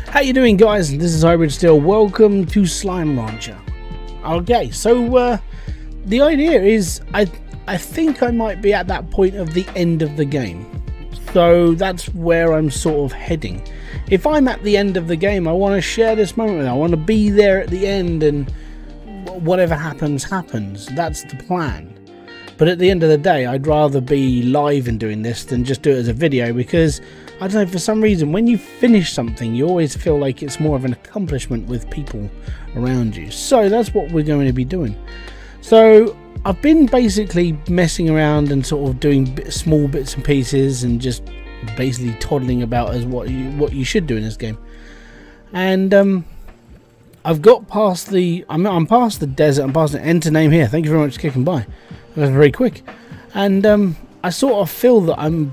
How you doing, guys? This is Hybridsteel. Welcome to Slime Rancher. Okay, so the idea is I think I might be at that point of the end of the game. So that's where I'm sort of heading. If I'm at the end of the game, I want to share this moment with you. I want to be there at the end, and whatever happens, happens. That's the plan. But at the end of the day, I'd rather be live and doing this than just do it as a video, because I don't know, for some reason when you finish something you always feel like it's more of an accomplishment with people around you. So that's what we're going to be doing. So I've been basically messing around and sort of doing small bits and pieces and just basically toddling about as what you should do in this game. And I've got past the I'm past the desert. I'm past the enter name here. Thank you very much for kicking by. That was very quick. And I sort of feel that I'm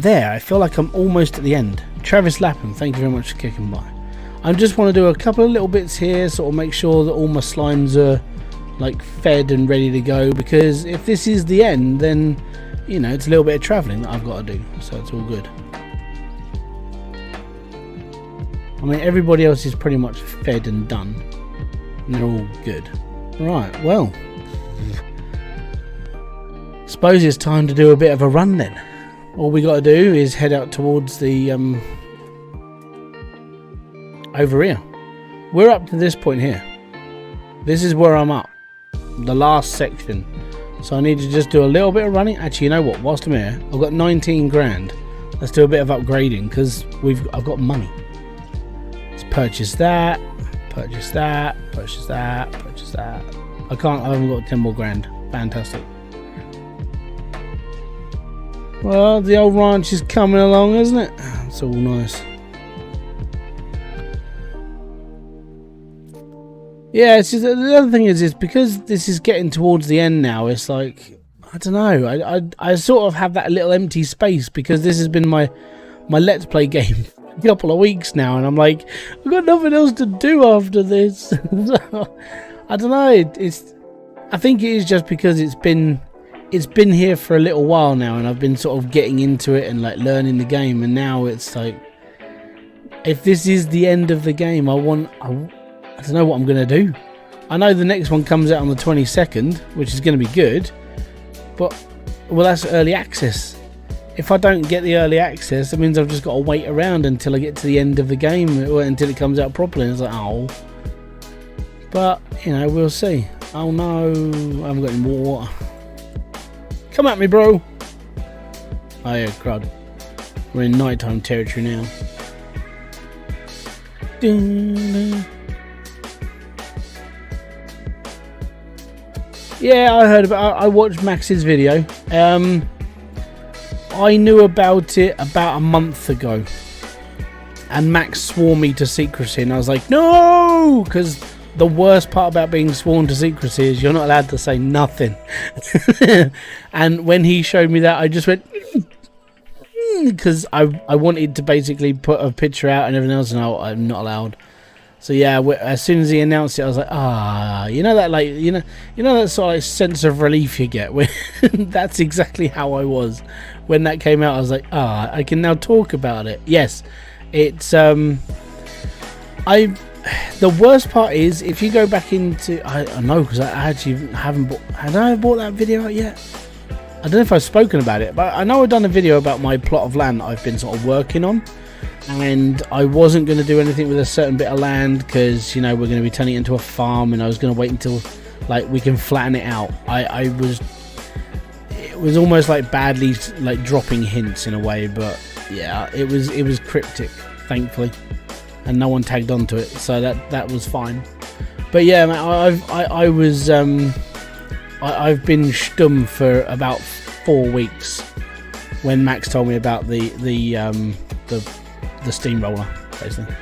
there. I feel like I'm almost at the end. Travis Lapham, thank you very much for kicking by. I just want to do a couple of little bits here, sort of make sure that all my slimes are like fed and ready to go, because if this is the end, then you know it's a little bit of travelling that I've got to do, so it's all good. I mean, everybody else is pretty much fed and done, and they're all good. Right, well, suppose it's time to do a bit of a run then. All we got to do is head out towards the over here. We're up to this point here. This is where I'm up, the last section. So I need to just do a little bit of running. Actually, you know what? Whilst I'm here, I've got 19 grand. Let's do a bit of upgrading, because I've got money. Let's purchase that, purchase that, purchase that, purchase that. I haven't got 10 more grand. Fantastic. Well, the old ranch is coming along, isn't it? It's all nice. Yeah, it's just, the other thing is because this is getting towards the end now, it's like, I don't know, I sort of have that little empty space, because this has been my Let's Play game for a couple of weeks now, and I'm like, I've got nothing else to do after this. So, I don't know, I think it is just because it's been here for a little while now, and I've been sort of getting into it and like learning the game, and now it's like, if this is the end of the game, I don't know what I'm going to do. I know the next one comes out on the 22nd, which is going to be good, but, well, that's early access. If I don't get the early access, it means I've just got to wait around until I get to the end of the game, or until it comes out properly, and it's like, oh. But, you know, we'll see. Oh no, I haven't got any more water. Come at me, bro. Oh yeah, crud. We're in nighttime territory now. Yeah, I heard about. I watched Max's video. I knew about it about a month ago, and Max swore me to secrecy, and I was like, no, because the worst part about being sworn to secrecy is you're not allowed to say nothing. And when he showed me that, I just went, because I wanted to basically put a picture out and everything else, and I'm not allowed. So yeah, as soon as he announced it, I was like, you know that, like, you know that sort of like sense of relief you get when that's exactly how I was when that came out. I was like, I can now talk about it. Yes, it's the worst part is if you go back into, I know, because I actually haven't bought, had I bought that video out yet? I don't know if I've spoken about it, but I know I've done a video about my plot of land that I've been sort of working on, and I wasn't going to do anything with a certain bit of land because, you know, we're going to be turning it into a farm, and I was going to wait until like we can flatten it out. It was almost like badly like dropping hints in a way, but yeah, it was cryptic, thankfully, and no one tagged onto it, so that was fine. But yeah, man, I've been stum for about 4 weeks when Max told me about the steamroller, basically.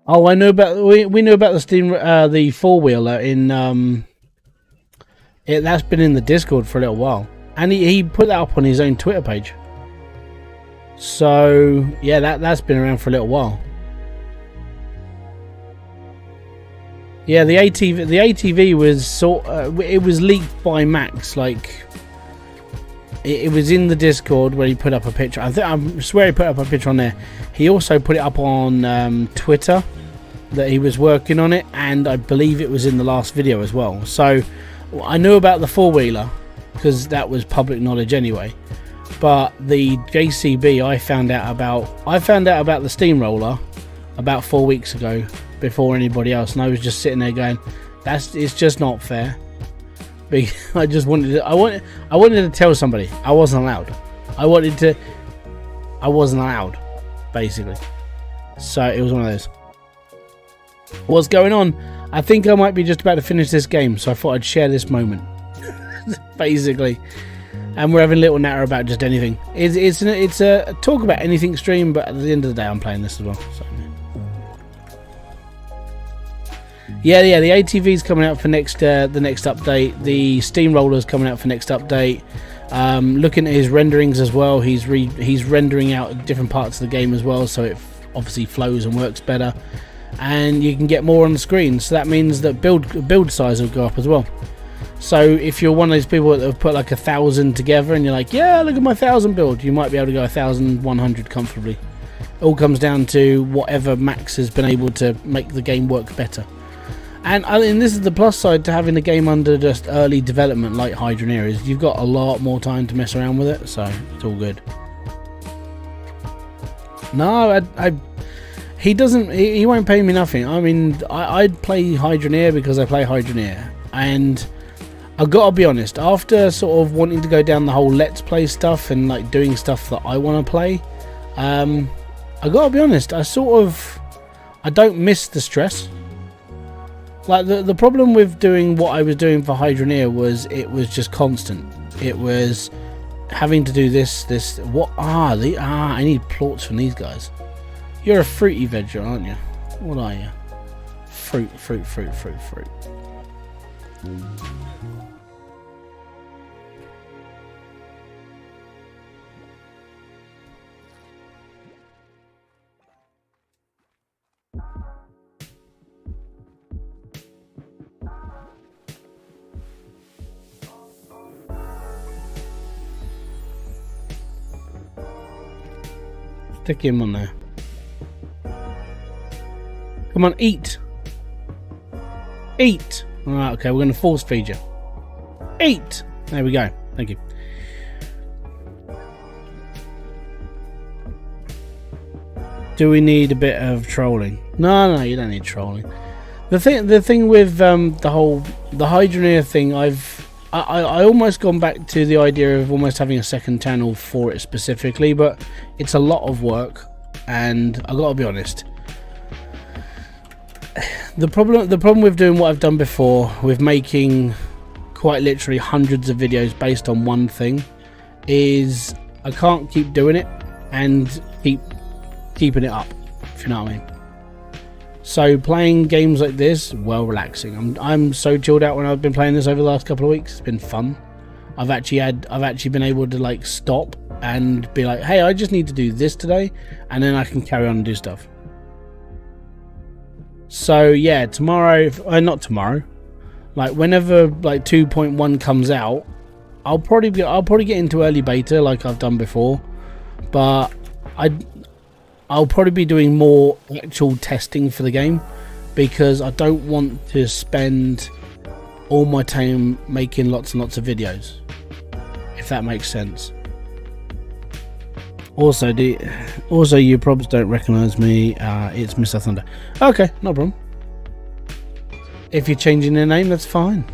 Oh, I know about we knew about the four-wheeler in that's been in the Discord for a little while, and he put that up on his own Twitter page. So yeah, that's been around for a little while. Yeah, the ATV was it was leaked by Max. Like, it was in the Discord where he put up a picture. I swear he put up a picture on there. He also put it up on Twitter that he was working on it, and I believe it was in the last video as well. So I knew about the four-wheeler because that was public knowledge anyway. But the JCB, I found out about the steamroller about 4 weeks ago before anybody else, and I was just sitting there going, it's just not fair. I just wanted to tell somebody I wasn't allowed. I wasn't allowed, basically. So it was one of those. What's going on? I think I might be just about to finish this game, so I thought I'd share this moment. Basically. And we're having a little natter about just anything. It's a talk about anything stream, but at the end of the day I'm playing this as well. So. Yeah, the ATV's coming out for the next update. The steamroller's coming out for next update. Looking at his renderings as well, he's rendering out different parts of the game as well, so it obviously flows and works better. And you can get more on the screen, so that means that build size will go up as well. So if you're one of those people that have put like 1,000 together and you're like, yeah, look at my 1,000 build, you might be able to go 1,100 comfortably. It all comes down to whatever Max has been able to make the game work better. And this is the plus side to having the game under just early development like Hybridsteel is you've got a lot more time to mess around with it, so it's all good. No, he won't pay me nothing. I mean, I'd play Hybridsteel because I play Hybridsteel, and I've got to be honest, after sort of wanting to go down the whole let's play stuff and like doing stuff that I want to play, I got to be honest, I don't miss the stress. Like the problem with doing what I was doing for Hybridsteel was it was just constant. It was having to do this. I need plorts from these guys. You're a fruity veg, aren't you? What are you? Fruit. Stick him on there. Come on, eat. Eat. Alright, okay, we're going to force feed you. Eat. There we go. Thank you. Do we need a bit of trolling? No, you don't need trolling. The thing with the Hybridsteel thing, I almost gone back to the idea of almost having a second channel for it specifically, but it's a lot of work, and I gotta be honest. The problem with doing what I've done before, with making quite literally hundreds of videos based on one thing, is I can't keep doing it and keeping it up, if you know what I mean. So playing games like this, well, relaxing. I'm so chilled out when I've been playing this over the last couple of weeks. It's been fun. I've actually been able to like stop and be like, hey, I just need to do this today, and then I can carry on and do stuff. So yeah, tomorrow, not tomorrow, like whenever like 2.1 comes out, I'll probably get into early beta like I've done before, but I'll probably be doing more actual testing for the game, because I don't want to spend all my time making lots and lots of videos, if that makes sense. Also, you probs don't recognise me. It's Mr. Thunder. Okay, no problem. If you're changing their name, that's fine.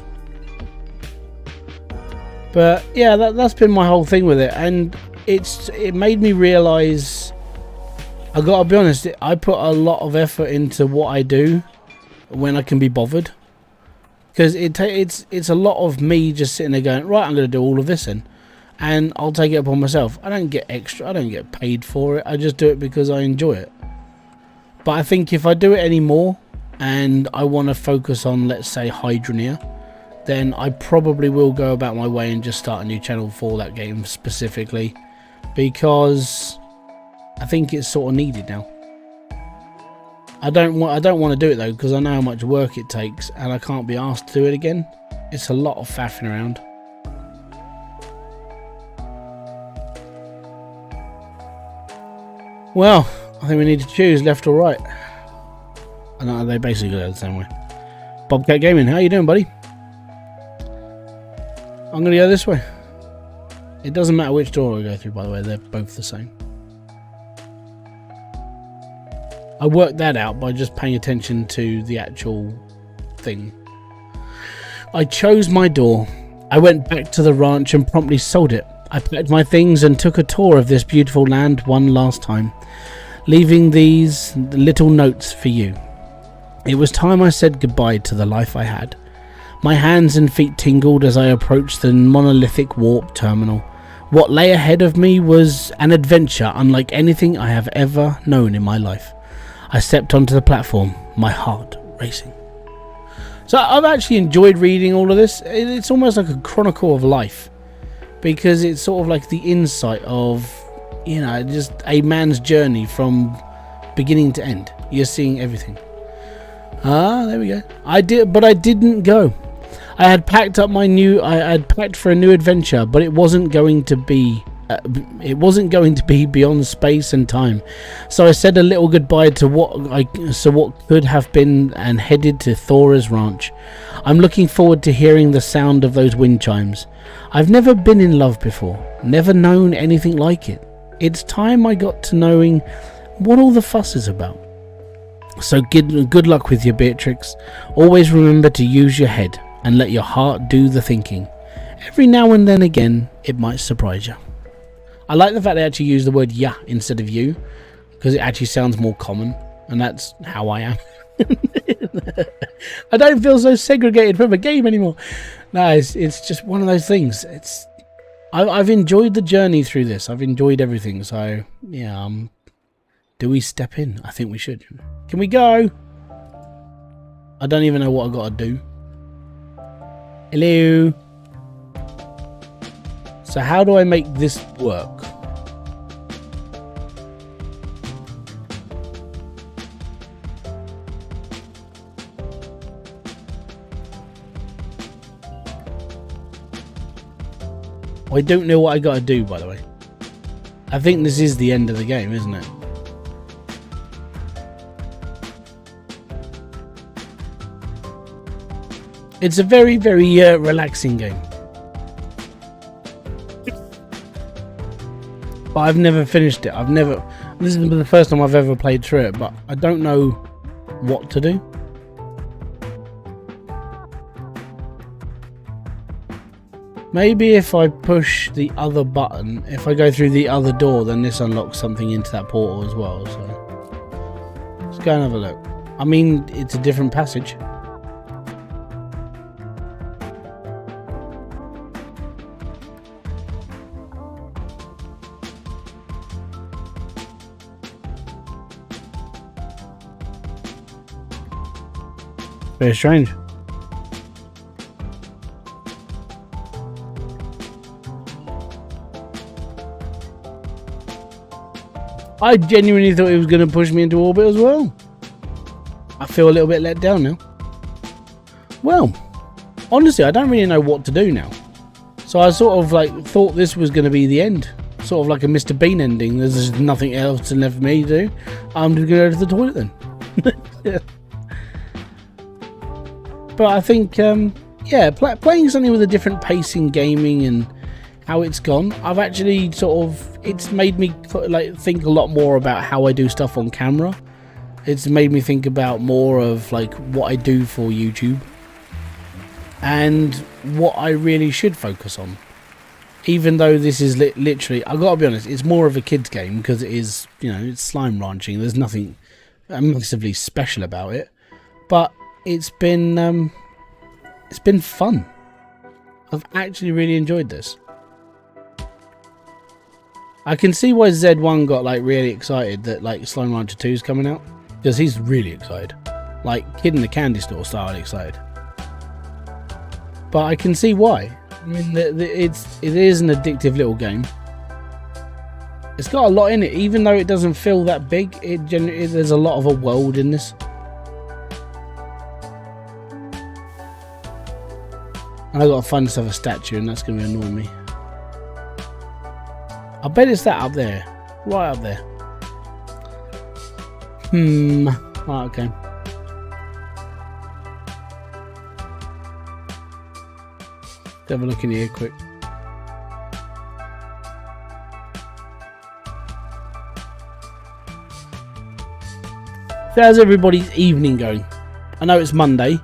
But yeah, that's been my whole thing with it, and it made me realise. I gotta be honest, I put a lot of effort into what I do when I can be bothered, because it's a lot of me just sitting there going, right, I'm gonna do all of this in. And I'll take it upon myself. I don't get extra, I don't get paid for it, I just do it because I enjoy it. But I think if I do it anymore and I want to focus on, let's say, Hybridsteel, then I probably will go about my way and just start a new channel for that game specifically, because I think it's sort of needed now. I don't want to do it though, because I know how much work it takes and I can't be asked to do it again. It's a lot of faffing around. Well, I think we need to choose left or right. I know they basically go the same way. Bobcat Gaming, how you doing, buddy? I'm going to go this way. It doesn't matter which door I go through, by the way. They're both the same. I worked that out by just paying attention to the actual thing. I chose my door. I went back to the ranch and promptly sold it. I packed my things and took a tour of this beautiful land one last time, leaving these little notes for you. It was time I said goodbye to the life I had. My hands and feet tingled as I approached the monolithic warp terminal. What lay ahead of me was an adventure unlike anything I have ever known in my life. I stepped onto the platform, my heart racing. So I've actually enjoyed reading all of this. It's almost like a chronicle of life, because it's sort of like the insight of, you know, just a man's journey from beginning to end. You're seeing everything. Ah, there we go. I didn't go. I had packed up I had packed for a new adventure, but it wasn't going to be beyond space and time. So I said a little goodbye to what could have been and headed to Thora's ranch. I'm looking forward to hearing the sound of those wind chimes. I've never been in love before, never known anything like it. It's time I got to knowing what all the fuss is about. So good luck with you, Beatrix. Always remember to use your head and let your heart do the thinking. Every now and then again, it might surprise you. I like the fact they actually use the word ya instead of you, because it actually sounds more common, and that's how I am. I don't feel so segregated from a game anymore. No, it's just one of those things. I've enjoyed the journey through this. I've enjoyed everything. So yeah, do we step in? I think we should. Can we go? I don't even know what I got to do. Hello. So how do I make this work? I don't know what I got to do, by the way. I think this is the end of the game, isn't it? It's a very, very relaxing game. But I've never finished it. This is the first time I've ever played through it, but I don't know what to do. Maybe if I push the other button, if I go through the other door, then this unlocks something into that portal as well. So let's go and have a look. I mean, it's a different passage. Very strange. I genuinely thought it was going to push me into orbit as well. I feel a little bit let down now. Well, honestly, I don't really know what to do now. So I sort of like thought this was going to be the end. Sort of like a Mr. Bean ending. There's nothing else left for me to do. I'm just going to go to the toilet then. Yeah. But I think, yeah, playing something with a different pace in gaming and how it's gone, I've actually sort of, it's made me like think a lot more about how I do stuff on camera. It's made me think about more of like what I do for YouTube and what I really should focus on. Even though this is literally, I've got to be honest, it's more of a kid's game because it is, you know, it's slime ranching. There's nothing massively special about it, but it's been fun. I've actually really enjoyed this. I can see why Z1 got like really excited that like Slime Rancher 2 is coming out, because he's really excited, like Kid in the Candy Store style excited. But I can see why. I mean, it is an addictive little game. It's got a lot in it, even though it doesn't feel that big. There's a lot of a world in this. And I gotta find myself a statue, and that's gonna annoy me. I bet it's that up there, right up there. Right, okay. Let's have a look in here quick. So how's everybody's evening going? I know it's Monday,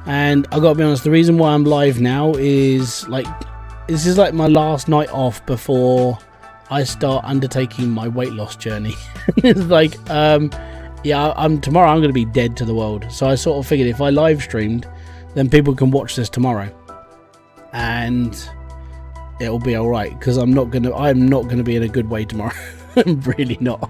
and I gotta be honest, the reason why I'm live now is like, this is like my last night off before I start undertaking my weight loss journey. It's like, yeah, tomorrow I'm gonna be dead to the world. So I sort of figured if I live streamed, then people can watch this tomorrow, and it'll be all right, because I'm not gonna be in a good way tomorrow. I'm really not.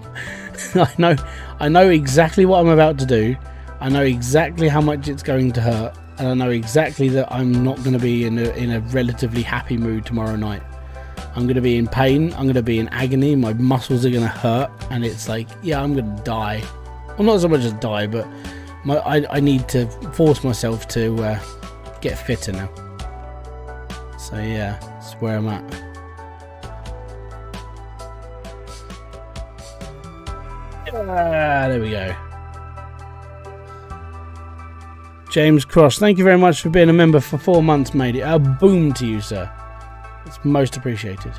I know exactly what I'm about to do. I know exactly how much it's going to hurt, and I know exactly that I'm not going to be in a relatively happy mood tomorrow night. I'm going to be in pain. I'm going to be in agony. My muscles are going to hurt, and it's like, yeah, I'm going to die. Well, not so much as die, but I need to force myself to get fitter now. So yeah, that's where I'm at. There we go. James Cross, thank you very much for being a member for 4 months, matey. A boom to you, sir. It's most appreciated.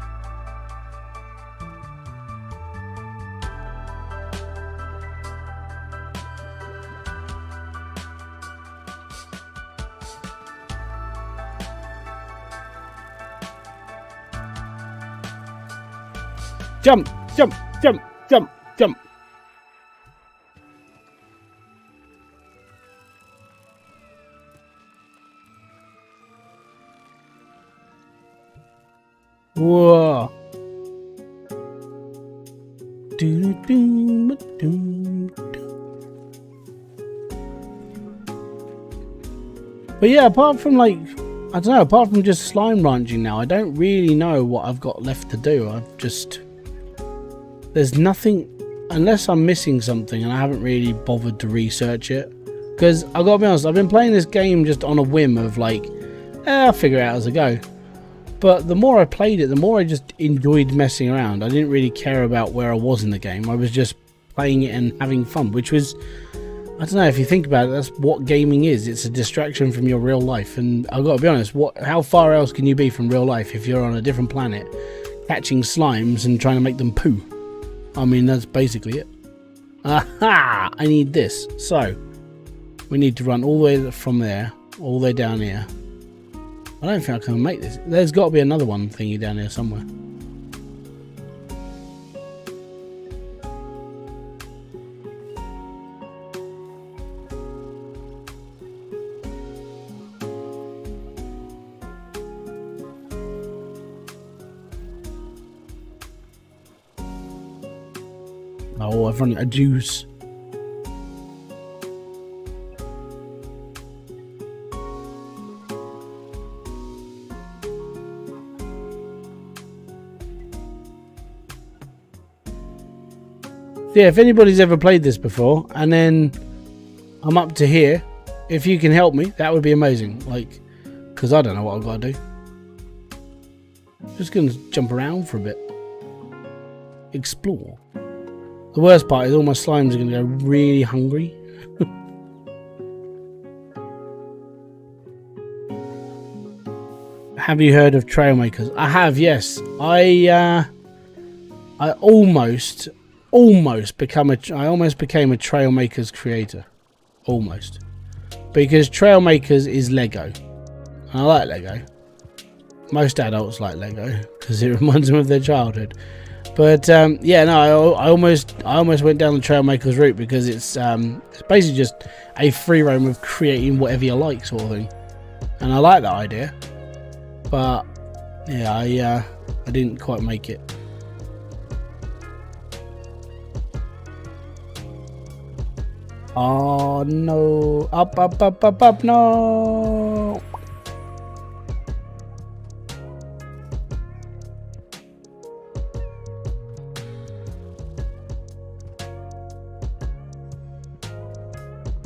Jump, jump, jump, jump, jump. Whoa. But yeah, apart from like, I don't know, apart from just slime ranching now, I don't really know what I've got left to do. There's nothing, unless I'm missing something and I haven't really bothered to research it. Because I've got to be honest, I've been playing this game just on a whim of like, I'll figure it out as I go. But the more I played it, the more I just enjoyed messing around. I didn't really care about where I was in the game. I was just playing it and having fun, which was, I don't know, if you think about it, that's what gaming is. It's a distraction from your real life. And I've got to be honest, how far else can you be from real life if you're on a different planet, catching slimes and trying to make them poo? I mean, that's basically it. Aha! I need this. So, we need to run all the way from there, all the way down here. I don't think I can make this. There's got to be another one thingy down here somewhere. Oh, I've run out of juice. Yeah, if anybody's ever played this before and then I'm up to here, if you can help me, that would be amazing. Like, because I don't know what I've got to do. Just going to jump around for a bit. Explore. The worst part is all my slimes are going to go really hungry. Have you heard of Trailmakers? I have, yes. I almost became a Trailmakers creator. Almost. Because Trailmakers is Lego. And I like Lego. Most adults like Lego because it reminds them of their childhood. But yeah, no, I almost went down the Trailmakers route because it's basically just a free roam of creating whatever you like, sort of thing. And I like that idea. But yeah, I didn't quite make it. Oh no! Up, up, up, up, up! No!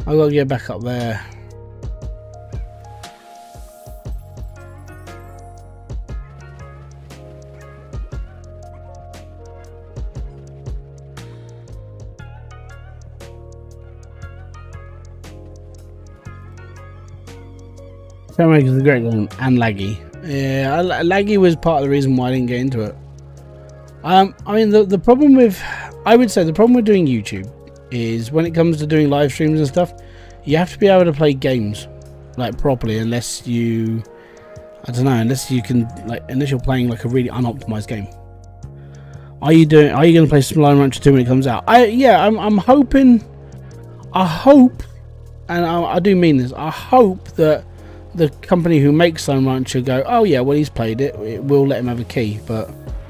I've got to get back up there. Soundwave is a great game and laggy. Yeah, laggy was part of the reason why I didn't get into it. I mean, the problem with, I would say the problem with doing YouTube is when it comes to doing live streams and stuff, you have to be able to play games like properly, unless you, I don't know, unless you can, like, unless you're playing like a really unoptimized game. Are you going to play Slime Rancher 2 when it comes out? I'm hoping, I hope, and I do mean this, I hope that the company who makes Slime Rancher go, oh yeah, well, he's played it, we'll let him have a key. But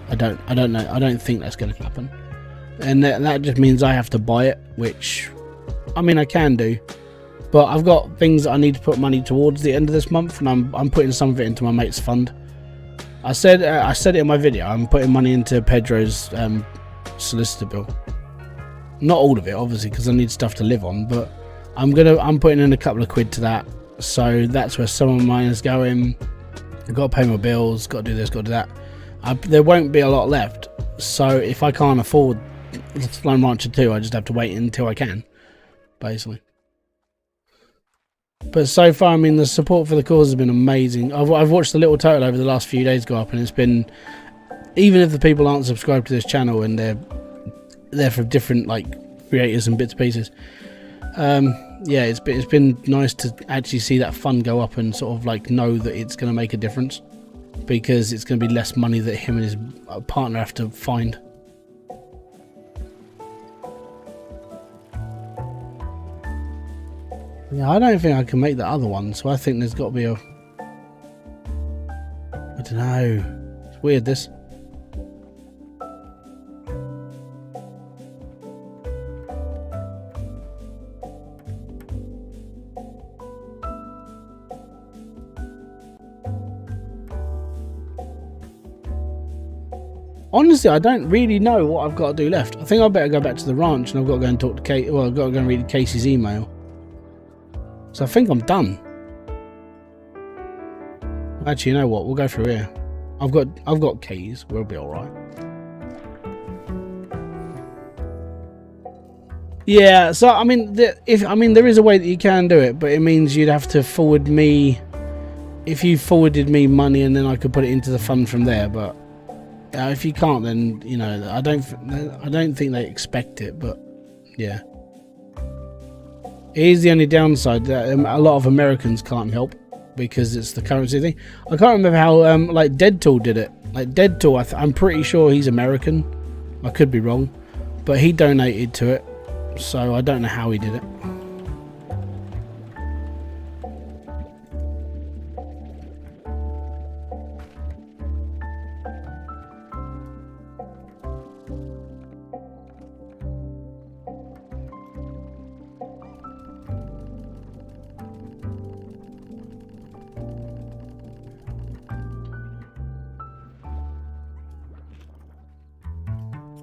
I don't know, I don't think that's going to happen, and that just means I have to buy it, which, I mean, I can do, but I've got things that I need to put money towards the end of this month, and I'm putting some of it into my mate's fund. I said it in my video, I'm putting money into Pedro's solicitor bill. Not all of it, obviously, because I need stuff to live on, but I'm putting in a couple of quid to that. So that's where some of mine is going. I've got to pay my bills, got to do this, got to do that. There won't be a lot left. So if I can't afford Slime Rancher 2, I just have to wait until I can, basically. But so far, I mean, the support for the cause has been amazing. I've watched the little total over the last few days go up, and it's been, even if the people aren't subscribed to this channel and they're from different like creators and bits and pieces, yeah, it's been nice to actually see that fund go up and sort of like know that it's going to make a difference, because it's going to be less money that him and his partner have to find. Yeah, I don't think I can make the other one, so I think there's got to be a, I don't know, it's weird this. Honestly, I don't really know what I've got to do left. I think I better go back to the ranch, and I've got to go and talk to Kate. Well, I've got to go and read Casey's email. So I think I'm done. Actually, you know what? We'll go through here. I've got keys. We'll be all right. Yeah. So I mean, there is a way that you can do it, but it means you'd have to forward me. If you forwarded me money, and then I could put it into the fund from there, but. If you can't, then you know I don't think they expect it, but yeah, it is the only downside that a lot of Americans can't help, because it's the currency thing. I can't remember how like Deadtool did it. Like Deadtool, I'm pretty sure he's American. I could be wrong, but he donated to it, so I don't know how he did it.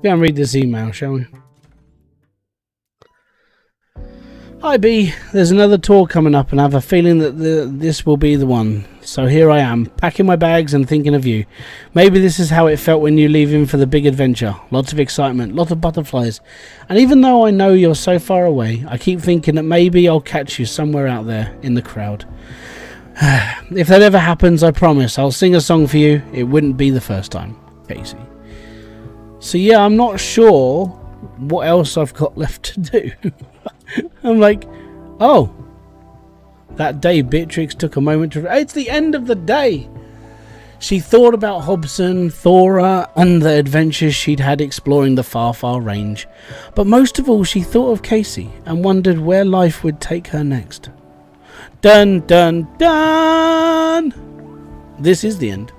Go and read this email, shall we? Hi B, there's another tour coming up, and I have a feeling that this will be the one. So here I am, packing my bags and thinking of you. Maybe this is how it felt when you leave him for the big adventure. Lots of excitement, lots of butterflies. And even though I know you're so far away, I keep thinking that maybe I'll catch you somewhere out there in the crowd. If that ever happens, I promise I'll sing a song for you. It wouldn't be the first time. Casey. So yeah, I'm not sure what else I've got left to do. I'm like, oh, that day Beatrix took a moment to... It's the end of the day. She thought about Hobson, Thora, and the adventures she'd had exploring the far, far range. But most of all, she thought of Casey and wondered where life would take her next. Dun, dun, dun! This is the end.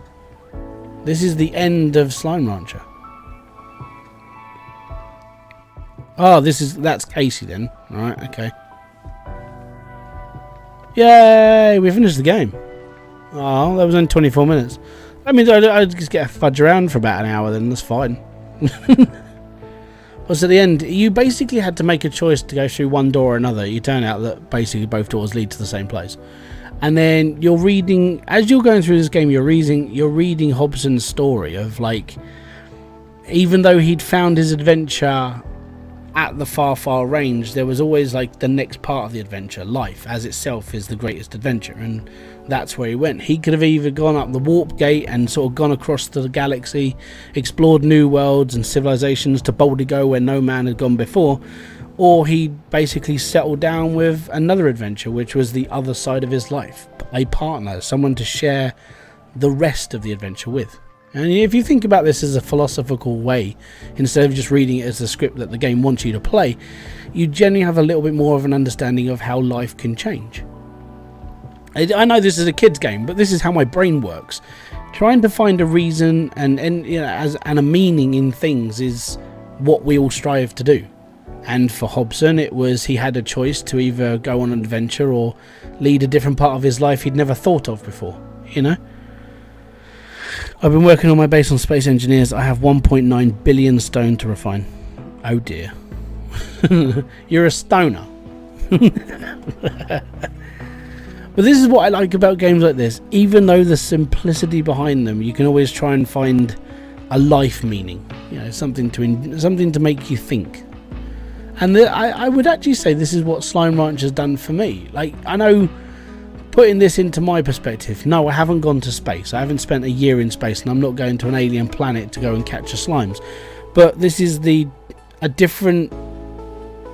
This is the end of Slime Rancher. Oh, that's Casey then. Alright, okay. Yay! We finished the game. Oh, that was only 24 minutes. I mean, I'd just get a fudge around for about an hour then, that's fine. was at the end, you basically had to make a choice to go through one door or another. You turn out that basically both doors lead to the same place. And then you're reading, as you're going through this game, you're reading Hobson's story of, like, even though he'd found his adventure at the far range, there was always, like, the next part of the adventure. Life as itself is the greatest adventure, and that's where he went. He could have either gone up the warp gate and sort of gone across the galaxy, explored new worlds and civilizations to boldly go where no man had gone before, or he basically settled down with another adventure, which was the other side of his life, a partner, someone to share the rest of the adventure with. And if you think about this as a philosophical way, instead of just reading it as the script that the game wants you to play, you generally have a little bit more of an understanding of how life can change. I know this is a kid's game, but this is how my brain works. Trying to find a reason and you know, and a meaning in things is what we all strive to do. And for Hobson, it was he had a choice to either go on an adventure or lead a different part of his life he'd never thought of before, you know? I've been working on my base on Space Engineers. I have 1.9 billion stone to refine. Oh dear. You're a stoner. But this is what I like about games like this. Even though the simplicity behind them, you can always try and find a life meaning. You know, something to make you think. And I would actually say this is what Slime Ranch has done for me. Like, I know, putting this into my perspective, no, I haven't gone to space. I haven't spent a year in space, and I'm not going to an alien planet to go and capture slimes. But this is a different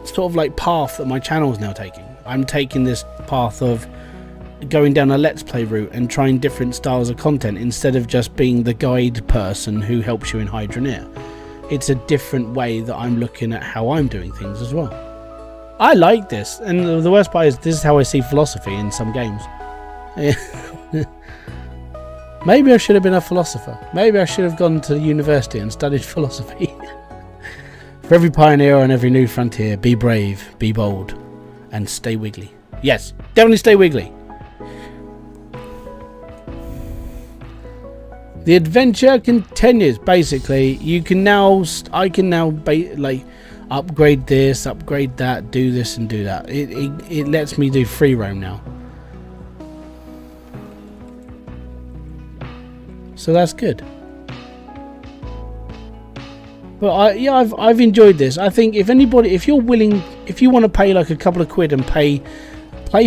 sort of like path that my channel is now taking. I'm taking this path of going down a let's play route and trying different styles of content instead of just being the guide person who helps you in Hydroneer. It's a different way that I'm looking at how I'm doing things as well. I like this, and the worst part is this is how I see philosophy in some games. Maybe I should have been a philosopher. Maybe I should have gone to university and studied philosophy. For every pioneer on every new frontier, be brave, be bold, and stay wiggly. Yes, definitely stay wiggly. The adventure continues. Basically, you can now, I can now like upgrade this, upgrade that, do this and do that. It lets me do free roam now. So that's good. But I've enjoyed this. I think if you're willing, if you want to pay like a couple of quid and play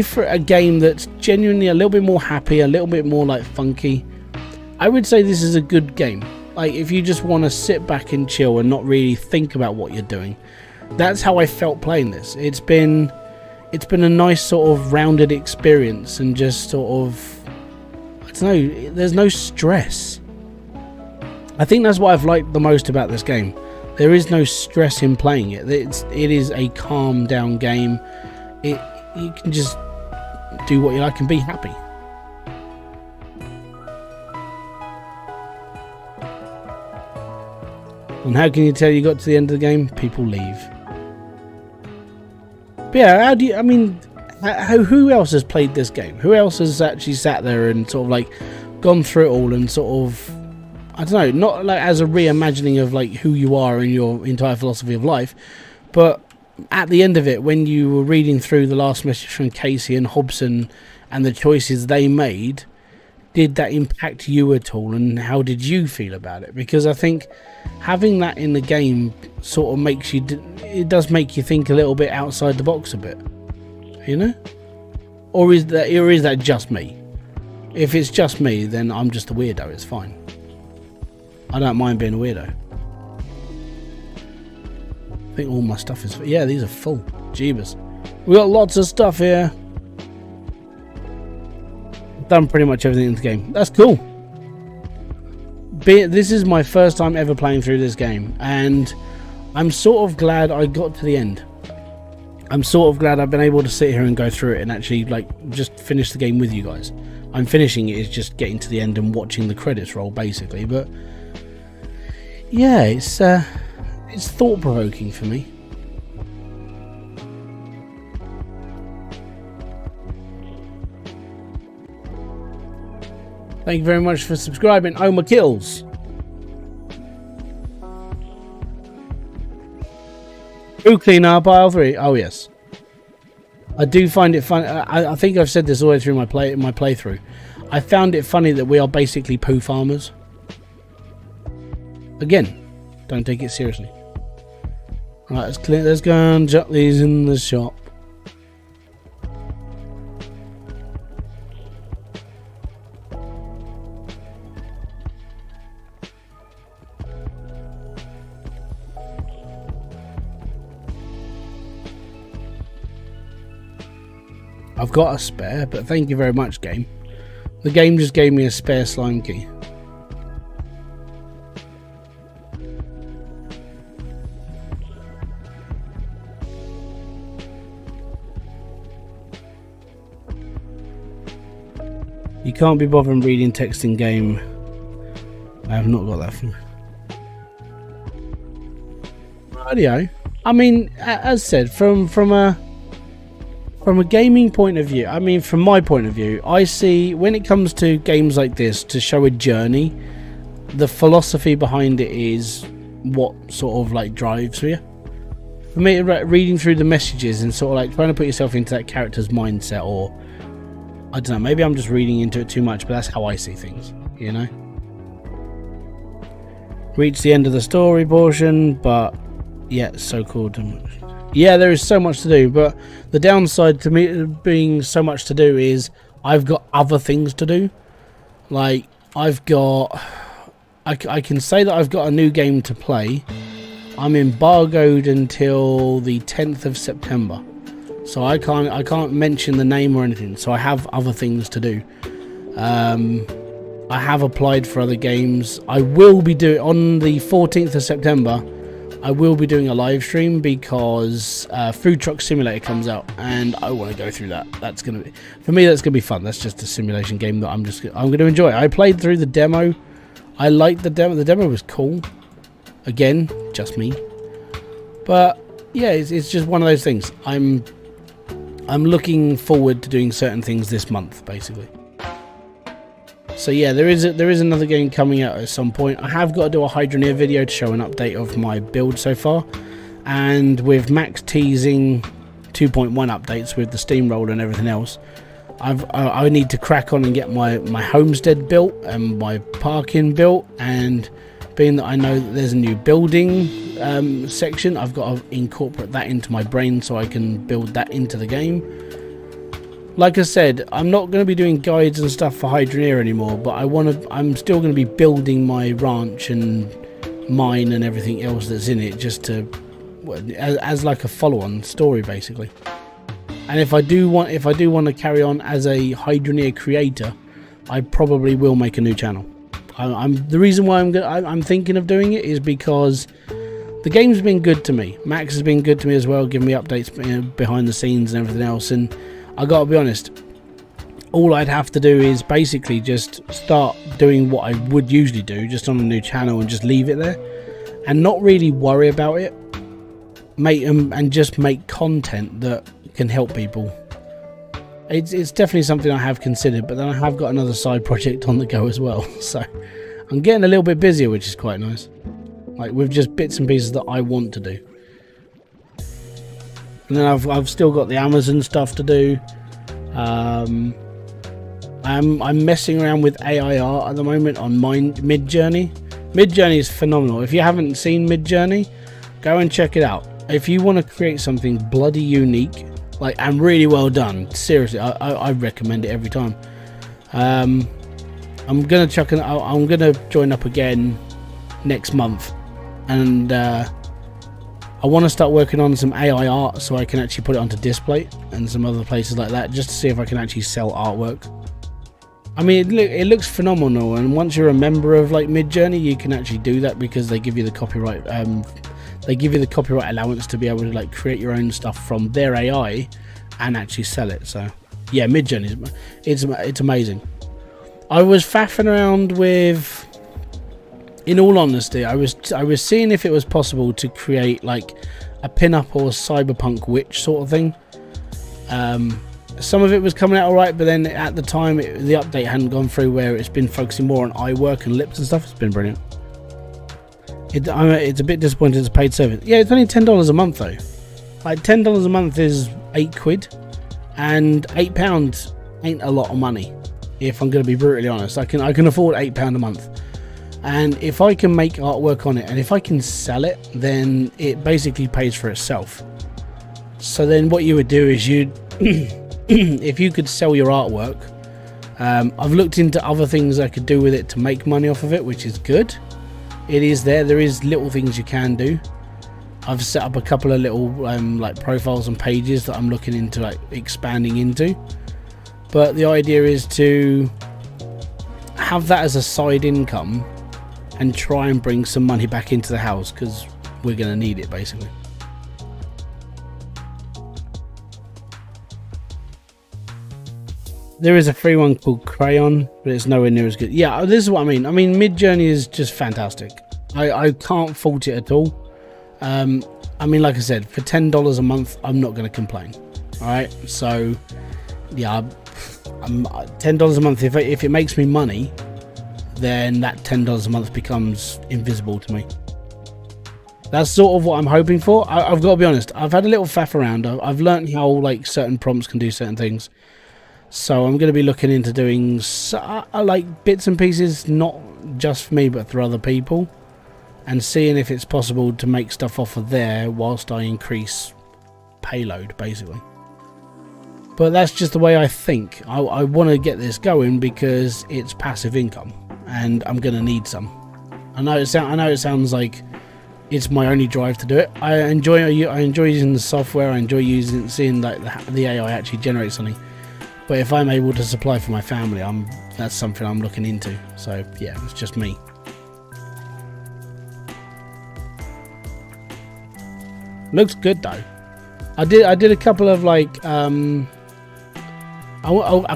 for a game that's genuinely a little bit more happy, a little bit more like funky, I would say this is a good game. Like, if you just want to sit back and chill and not really think about what you're doing, that's how I felt playing this. It's been a nice sort of rounded experience, and just sort of, I don't know, there's no stress. I think that's what I've liked the most about this game. There is no stress in playing it. It is a calm down game. You can just do what you like and be happy. And how can you tell you got to the end of the game? People leave. But yeah, who else has played this game? Who else has actually sat there and sort of like gone through it all and sort of, I don't know, not like as a reimagining of like who you are and your entire philosophy of life, but at the end of it, when you were reading through the last message from Casey and Hobson and the choices they made, did that impact you at all, and how did you feel about it? Because I think having that in the game sort of makes you, it does make you think a little bit outside the box a bit, you know? Or is that just me? If it's just me, then I'm just a weirdo. It's fine. I don't mind being a weirdo. I think all my stuff is, yeah, these are full. Jeebus. We got lots of stuff here. Done pretty much everything in the game. That's cool. This is my first time ever playing through this game, and I'm sort of glad I got to the end. I'm sort of glad I've been able to sit here and go through it and actually like just finish the game with you guys. I'm finishing it is just getting to the end and watching the credits roll basically, but yeah, it's thought-provoking for me. Thank you very much for subscribing, Oma Kills. Who clean up aisle 3? Oh yes. I do find it fun. I think I've said this all the way through my playthrough. I found it funny that we are basically poo farmers. Again, don't take it seriously. Right, let's go and jot these in the shop. I've got a spare, but thank you very much, game. The game just gave me a spare slime key. You can't be bothered reading text in game. I have not got that thing. Radio. I mean, as said, from a gaming point of view, I mean, from my point of view, I see when it comes to games like this, to show a journey, the philosophy behind it is what sort of like drives you. For me, reading through the messages and sort of like trying to put yourself into that character's mindset, or I don't know, maybe I'm just reading into it too much, but that's how I see things, you know? Reach the end of the story portion, but yeah, so-called. Yeah, there is so much to do, but the downside to me being so much to do is I've got other things to do. Like, I've got... I can say that I've got a new game to play. I'm embargoed until the 10th of September. So I can't mention the name or anything. So I have other things to do. I have applied for other games. I will be doing on the 14th of September. I will be doing a live stream because Food Truck Simulator comes out, and I want to go through that. That's gonna be, for me, that's gonna be fun. That's just a simulation game that I'm gonna enjoy. I played through the demo. I liked the demo. The demo was cool. Again, just me. But yeah, it's just one of those things. I'm looking forward to doing certain things this month, basically. So yeah, there is another game coming out at some point. I have got to do a Hydroneer video to show an update of my build so far, and with Max teasing 2.1 updates with the steamroller and everything else, I need to crack on and get my homestead built and my parking built, and being that I know that there's a new building section, I've got to incorporate that into my brain so I can build that into the game. Like I said, I'm not going to be doing guides and stuff for Hydroneer anymore, but I'm still going to be building my ranch and mine and everything else that's in it, just to as like a follow-on story, basically. And if I do want to carry on as a Hydroneer creator, I probably will make a new channel. The reason why I'm thinking of doing it is because the game's been good to me. Max has been good to me as well, giving me updates behind the scenes and everything else, and I gotta be honest, all I'd have to do is basically just start doing what I would usually do, just on a new channel, and just leave it there and not really worry about it, and just make content that can help people. It's definitely something I have considered, but then I have got another side project on the go as well, so I'm getting a little bit busier, which is quite nice, like with just bits and pieces that I want to do. And then I've still got the Amazon stuff to do. I'm messing around with AI art at the moment on Midjourney. Midjourney is phenomenal. If you haven't seen Midjourney, go and check it out. If you want to create something bloody unique, like, and really well done, seriously, I recommend it every time. I'm gonna join up again next month, and I want to start working on some AI art so I can actually put it onto Display and some other places like that, just to see if I can actually sell artwork. I mean, it looks phenomenal, and once you're a member of like Midjourney, you can actually do that because they give you the copyright. They give you the copyright allowance to be able to like create your own stuff from their AI and actually sell it. So yeah, Midjourney it's amazing. I was faffing around with. In all honesty, I was seeing if it was possible to create like a pin-up or a cyberpunk witch sort of thing. Some of it was coming out alright, but then at the time the update hadn't gone through, where it's been focusing more on eye work and lips and stuff. It's been brilliant. It's a bit disappointing it's a paid service. Yeah, it's only $10 a month though. Like $10 a month is £8, and £8 ain't a lot of money. If I'm going to be brutally honest, I can afford £8 a month, and if I can make artwork on it, and if I can sell it, then it basically pays for itself. So then what you would do is if you could sell your artwork, I've looked into other things I could do with it to make money off of it, which is good. There is little things you can do. I've set up a couple of little like profiles and pages that I'm looking into like expanding into, but the idea is to have that as a side income and try and bring some money back into the house, because we're going to need it basically. There is a free one called Crayon, but it's nowhere near as good. Yeah, this is what I mean. Midjourney is just fantastic. I can't fault it at all. Like I said, for $10 a month, I'm not going to complain. All right, so yeah, $10 a month. If it makes me money, then that $10 a month becomes invisible to me. That's sort of what I'm hoping for. I've got to be honest. I've had a little faff around. I've learned how like certain prompts can do certain things. So I'm going to be looking into doing like bits and pieces, not just for me, but for other people, and seeing if it's possible to make stuff off of there whilst I increase payload, basically. But that's just the way I think. I want to get this going because it's passive income, and I'm going to need some. I know it sounds like it's my only drive to do it. I enjoy using the software. I enjoy seeing like the AI actually generate something. But if I'm able to supply for my family, that's something I'm looking into. So yeah, it's just me. Looks good though. I did a couple of like I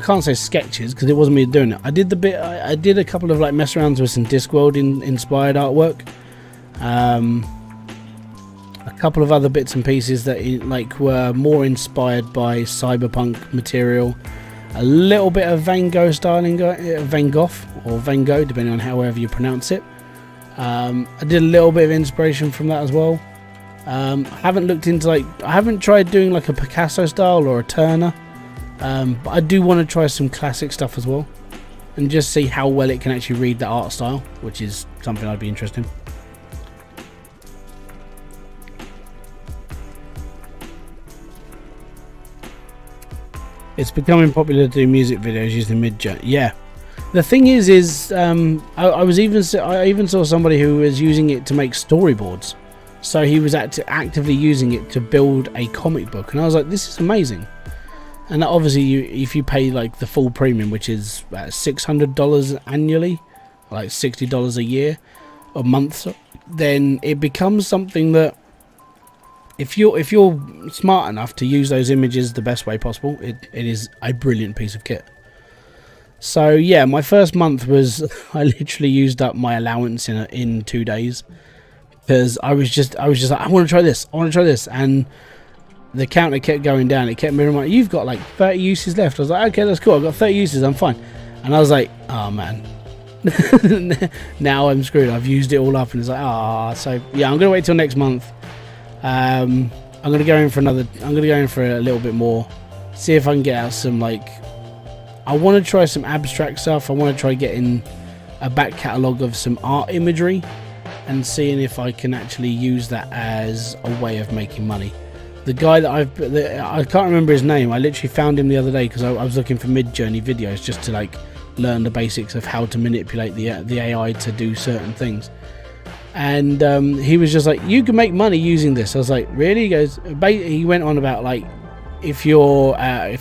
can't say sketches because it wasn't me doing it. I did a couple of like mess arounds with some Discworld inspired artwork. A couple of other bits and pieces that like were more inspired by cyberpunk material. A little bit of Van Gogh styling, Van Gogh or Van Gogh, depending on however you pronounce it. I did a little bit of inspiration from that as well. I haven't looked into I haven't tried doing like a Picasso style or a Turner, but I do want to try some classic stuff as well, and just see how well it can actually read the art style, which is something I'd be interested in. It's becoming popular to do music videos using Midjourney. Yeah, the thing is I even saw somebody who was using it to make storyboards. So he was actively using it to build a comic book, and I was like, this is amazing. And obviously, if you pay like the full premium, which is $600 annually, like $60 a year, a month, then it becomes something that if you're smart enough to use those images the best way possible, it is a brilliant piece of kit. So yeah, my first month was I literally used up my allowance in 2 days, because I was just like, I want to try this, and the counter kept going down. It kept me reminding, you've got like 30 uses left. I was like, okay, that's cool, I've got 30 uses, I'm fine. And I was like, oh man, now I'm screwed. I've used it all up, and it's like, so yeah, I'm gonna wait till next month. I'm gonna go in for a little bit more, see if I can get out some like, I want to try some abstract stuff. I want to try getting a back catalogue of some art imagery and seeing if I can actually use that as a way of making money. The guy that I can't remember his name. I literally found him the other day because I was looking for Midjourney videos just to like learn the basics of how to manipulate the AI to do certain things. And he was just like, you can make money using this. I was like, really? He goes, he went on about like, if you're a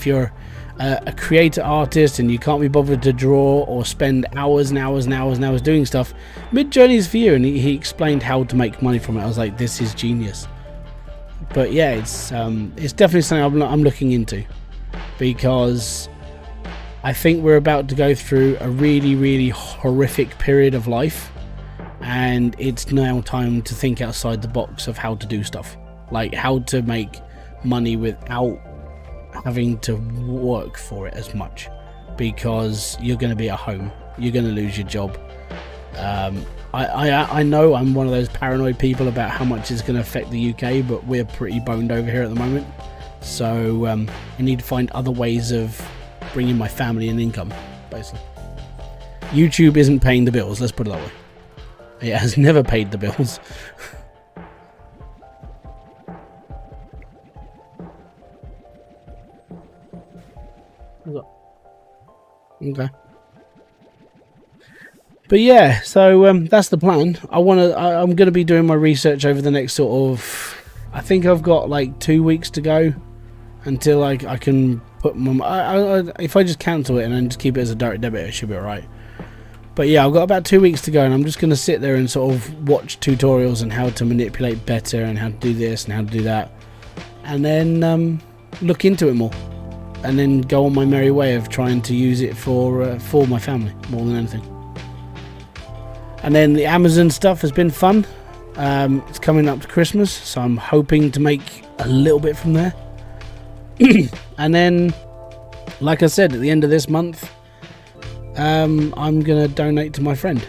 creator artist and you can't be bothered to draw or spend hours and hours and hours and hours doing stuff, Midjourney is for you. And he explained how to make money from it. I was like, this is genius. But yeah, it's definitely something I'm looking into, because I think we're about to go through a really, really horrific period of life. And it's now time to think outside the box of how to do stuff, like how to make money without having to work for it as much, because you're going to be at home, you're going to lose your job. I know I'm one of those paranoid people about how much it's going to affect the UK, but we're pretty boned over here at the moment. So I need to find other ways of bringing my family an income, basically. YouTube isn't paying the bills, let's put it that way. It has never paid the bills. Okay. But yeah, so that's the plan. I'm going to be doing my research over the next sort of, I think I've got like 2 weeks to go until I can put my, if I just cancel it and then just keep it as a direct debit, it should be alright. But yeah, I've got about 2 weeks to go, and I'm just going to sit there and sort of watch tutorials on how to manipulate better and how to do this and how to do that, and then look into it more, and then go on my merry way of trying to use it for my family more than anything. And then the Amazon stuff has been fun. It's coming up to Christmas, so I'm hoping to make a little bit from there. And then, like I said, at the end of this month, I'm gonna donate to my friend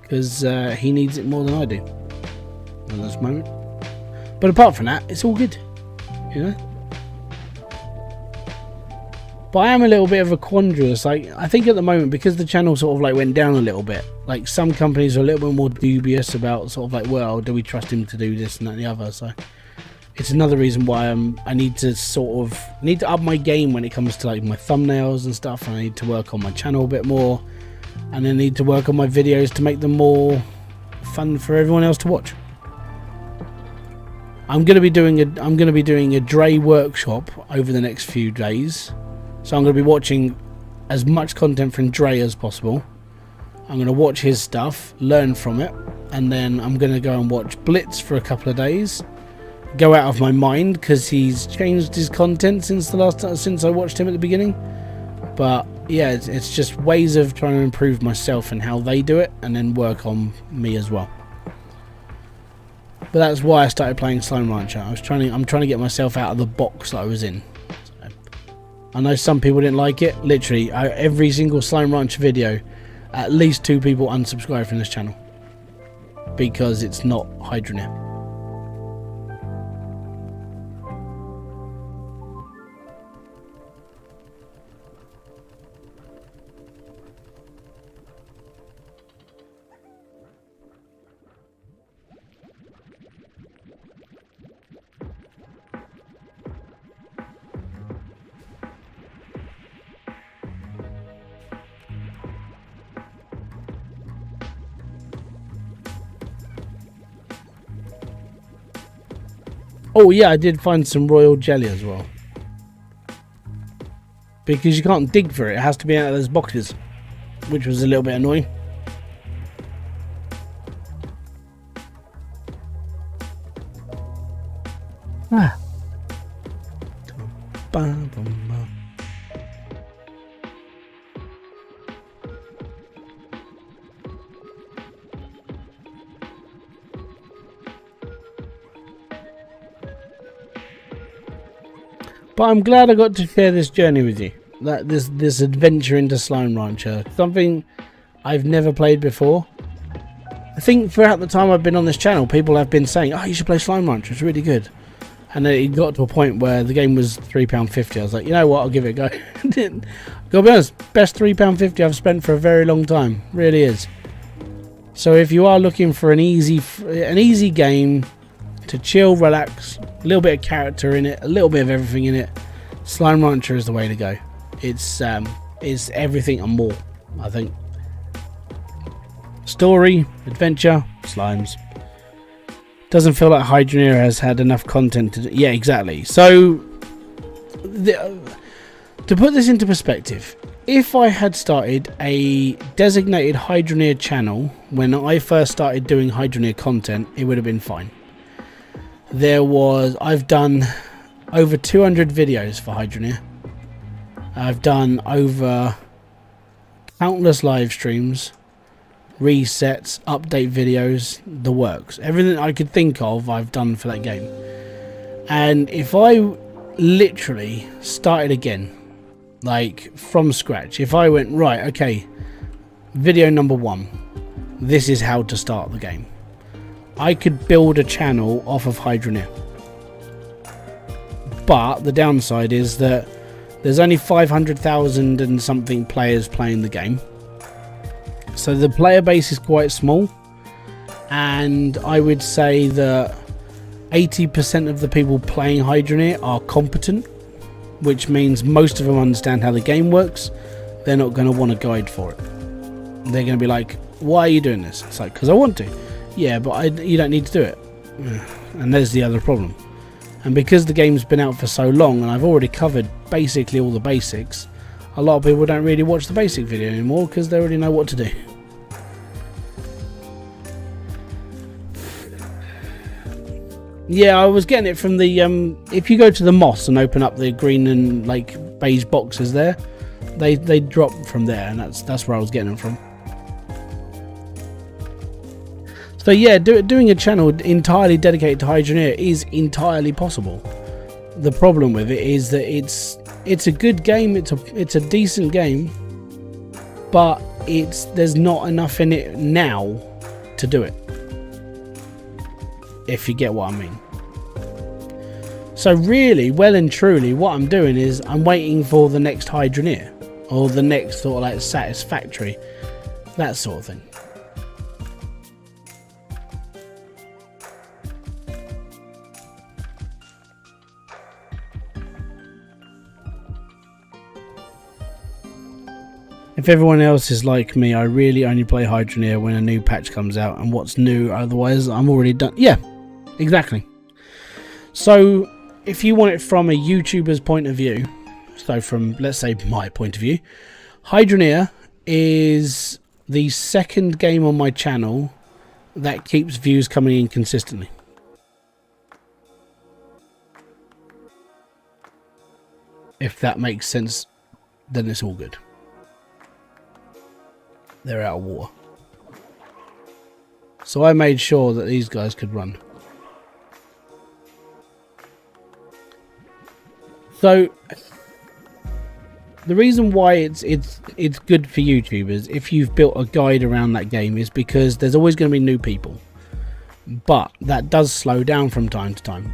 because he needs it more than I do at this moment. But apart from that, it's all good, you know. But I am a little bit of a quandrous. Like, I think at the moment, because the channel sort of like went down a little bit, like some companies are a little bit more dubious about sort of like, well, do we trust him to do this and that and the other? So it's another reason why I need to up my game when it comes to like my thumbnails and stuff. And I need to work on my channel a bit more, and then need to work on my videos to make them more fun for everyone else to watch. I'm going to be doing a Dre workshop over the next few days. So I'm going to be watching as much content from Dre as possible. I'm going to watch his stuff, learn from it, and then I'm going to go and watch Blitz for a couple of days. Go out of my mind because he's changed his content since I watched him at the beginning. But yeah, it's just ways of trying to improve myself and how they do it, and then work on me as well. But that's why I started playing Slime Rancher. I'm trying to get myself out of the box that I was in. I know some people didn't like it. Literally, every single Slime Rancher video, at least 2 people unsubscribe from this channel because it's not Hydroneer. Oh yeah, I did find some royal jelly as well. Because you can't dig for it, it has to be out of those boxes. Which was a little bit annoying. Ah. But I'm glad I got to share this journey with you. This adventure into Slime Rancher. Something I've never played before. I think throughout the time I've been on this channel, people have been saying, oh, you should play Slime Rancher, it's really good. And then it got to a point where the game was £3.50. I was like, you know what, I'll give it a go. Gotta be honest, best £3.50 I've spent for a very long time. Really is. So if you are looking for an easy game to chill, relax, a little bit of character in it, a little bit of everything in it, Slime Rancher is the way to go. It's everything and more, I think. Story, adventure, slimes. Doesn't feel like Hydroneer has had enough content to do. Yeah, exactly. So to put this into perspective, if I had started a designated Hydroneer channel when I first started doing Hydroneer content, it would have been fine. I've done over 200 videos for Hydroneer. I've done over countless live streams, resets, update videos, the works. Everything I could think of I've done for that game. And if I literally started again, like from scratch, if I went, right, okay, Video number 1. This is how to start the game. I could build a channel off of Hybridsteel. But the downside is that there's only 500,000 and something players playing the game. So the player base is quite small. And I would say that 80% of the people playing Hybridsteel are competent, which means most of them understand how the game works. They're not going to want a guide for it. They're going to be like, why are you doing this? It's like, because I want to. Yeah, but you don't need to do it. And there's the other problem. And because the game's been out for so long and I've already covered basically all the basics, a lot of people don't really watch the basic video anymore because they already know what to do. Yeah, I was getting it from the if you go to the Moss and open up the green and like beige boxes there, they drop from there, and that's where I was getting them from. So yeah, doing a channel entirely dedicated to Hybridsteel is entirely possible. The problem with it is that it's a good game, it's a decent game, but there's not enough in it now to do it. If you get what I mean. So really, well and truly, what I'm doing is I'm waiting for the next Hybridsteel, or the next sort of like Satisfactory, that sort of thing. If everyone else is like me, I really only play Hybridsteel when a new patch comes out, and what's new, otherwise I'm already done. Yeah, exactly. So if you want it from a YouTuber's point of view, so from, let's say, my point of view, Hybridsteel is the second game on my channel that keeps views coming in consistently. If that makes sense, then it's all good. They're out of water. So I made sure that these guys could run. So the reason why it's good for YouTubers if you've built a guide around that game is because there's always going to be new people. But that does slow down from time to time.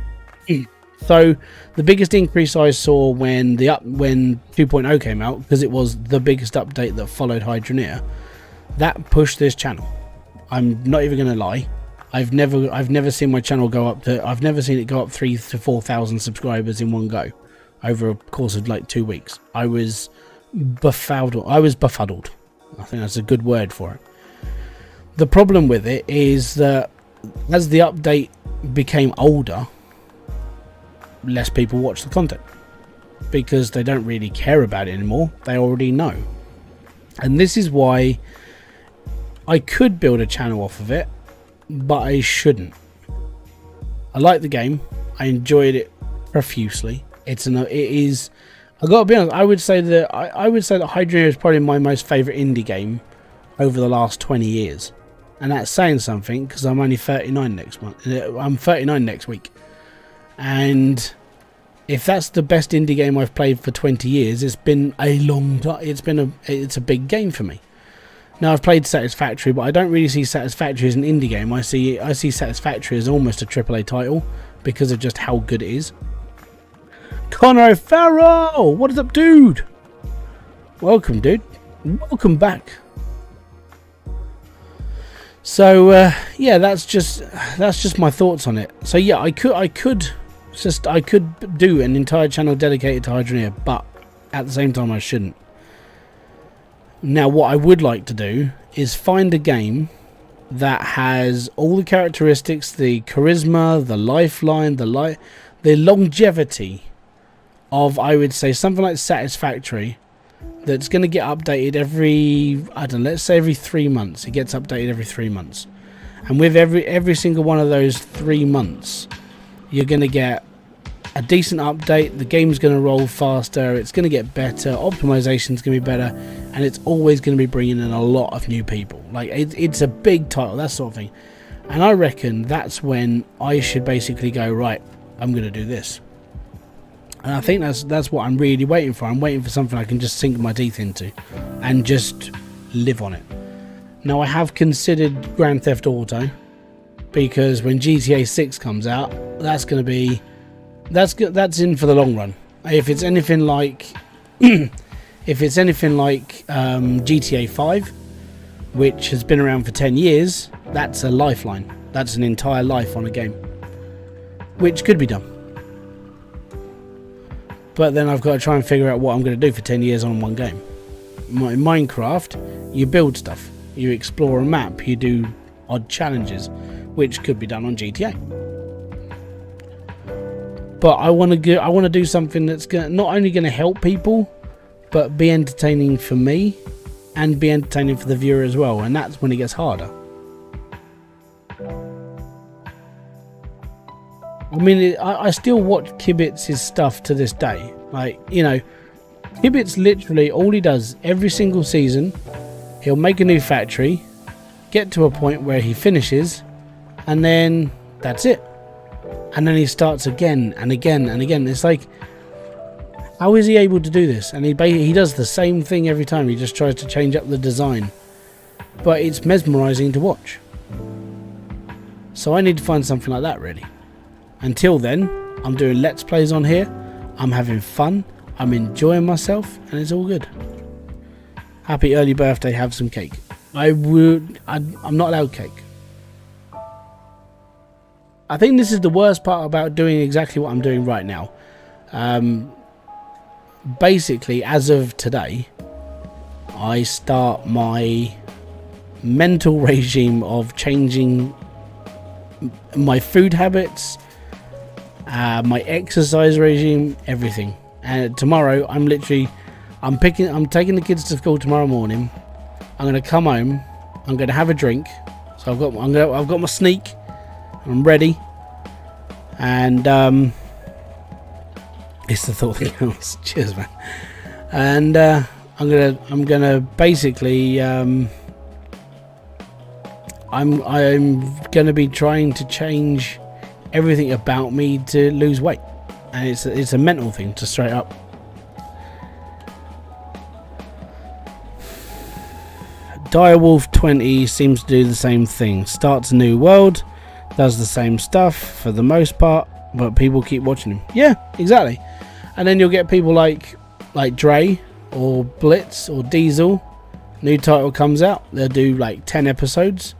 So the biggest increase I saw when 2.0 came out, because it was the biggest update that followed Hybridsteel, that pushed this channel. I'm not even going to lie. I've never seen my channel go up to. I've never seen it go up 3,000 to 4,000 subscribers in one go over a course of like 2 weeks. I was befuddled. I think that's a good word for it. The problem with it is that as the update became older, less people watch the content because they don't really care about it anymore. They already know. And this is why I could build a channel off of it, but I shouldn't. I like the game. I enjoyed it profusely. I gotta be honest, I would say that Hybridsteel is probably my most favourite indie game over the last 20 years. And that's saying something because I'm only 39 next month. I'm 39 next week. And if that's the best indie game I've played for 20 years, it's been a long time. It's a big game for me. Now I've played Satisfactory, but I don't really see Satisfactory as an indie game. I see Satisfactory as almost a AAA title because of just how good it is. Connor O'Farrell, what is up, dude? Welcome, dude. Welcome back. So yeah, that's just my thoughts on it. So yeah, I could do an entire channel dedicated to Hybridsteel, but at the same time I shouldn't. Now what I would like to do is find a game that has all the characteristics, the charisma, the lifeline, the longevity of, I would say, something like Satisfactory, that's going to get updated every, I don't know, let's say every 3 months. It gets updated every 3 months. And with every single one of those 3 months, you're going to get a decent update. The game's going to roll faster. It's going to get better. Optimization's going to be better. And it's always going to be bringing in a lot of new people. Like, it's a big title, that sort of thing. And I reckon that's when I should basically go, right, I'm going to do this. And I think that's what I'm really waiting for. I'm waiting for something I can just sink my teeth into and just live on it. Now I have considered Grand Theft Auto, because when GTA 6 comes out, that's going to be that's in for the long run. If it's anything like GTA 5, which has been around for 10 years, that's a lifeline. That's an entire life on a game, which could be done. But then I've got to try and figure out what I'm going to do for 10 years on one game. In Minecraft, you build stuff, you explore a map, you do odd challenges, which could be done on GTA. But I want to do something that's not only going to help people, but be entertaining for me and be entertaining for the viewer as well. And that's when it gets harder. I mean, I still watch Kibitz's stuff to this day. Like, you know, Kibitz literally, all he does every single season, he'll make a new factory, get to a point where he finishes, and then that's it. And then he starts again and again and again. It's like, how is he able to do this? And he does the same thing every time. He just tries to change up the design. But it's mesmerizing to watch. So I need to find something like that, really. Until then, I'm doing Let's Plays on here. I'm having fun. I'm enjoying myself. And it's all good. Happy early birthday. Have some cake. I'm not allowed cake. I think this is the worst part about doing exactly what I'm doing right now. Basically, as of today, I start my mental regime of changing my food habits, my exercise regime, everything. And tomorrow, I'm taking the kids to school tomorrow morning. I'm going to come home. I'm going to have a drink. So I've got my sneak. I'm ready, and it's the thought that counts. Cheers, man. And I'm gonna basically I'm gonna be trying to change everything about me to lose weight, and it's a mental thing, to straight up. Direwolf 20 seems to do the same thing. Starts a new world. Does the same stuff for the most part, but people keep watching him. Yeah, exactly. And then you'll get people like Dre or Blitz or Diesel. New title comes out, they'll do like 10 episodes,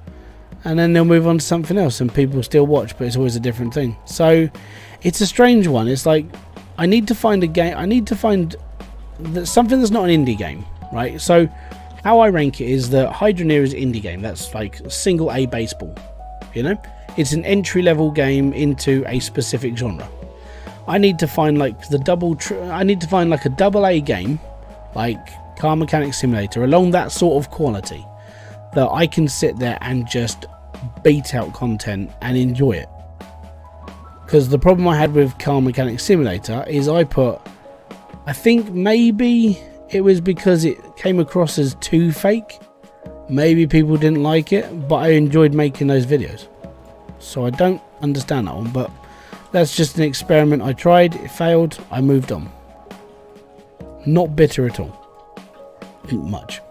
and then they'll move on to something else, and people still watch, but it's always a different thing. So it's a strange one. It's like, I need to find a game. I need to find something that's not an indie game, right? So how I rank it is that Hydroneer is an indie game. That's like single A baseball, you know. It's an entry-level game into a specific genre. I need to find like I need to find like a double A game, like Car Mechanic Simulator, along that sort of quality, that I can sit there and just beat out content and enjoy it. Because the problem I had with Car Mechanic Simulator is I think maybe it was because it came across as too fake. Maybe people didn't like it, but I enjoyed making those videos. So I don't understand that one, but that's just an experiment I tried. It failed. I moved on. Not bitter at all. Much.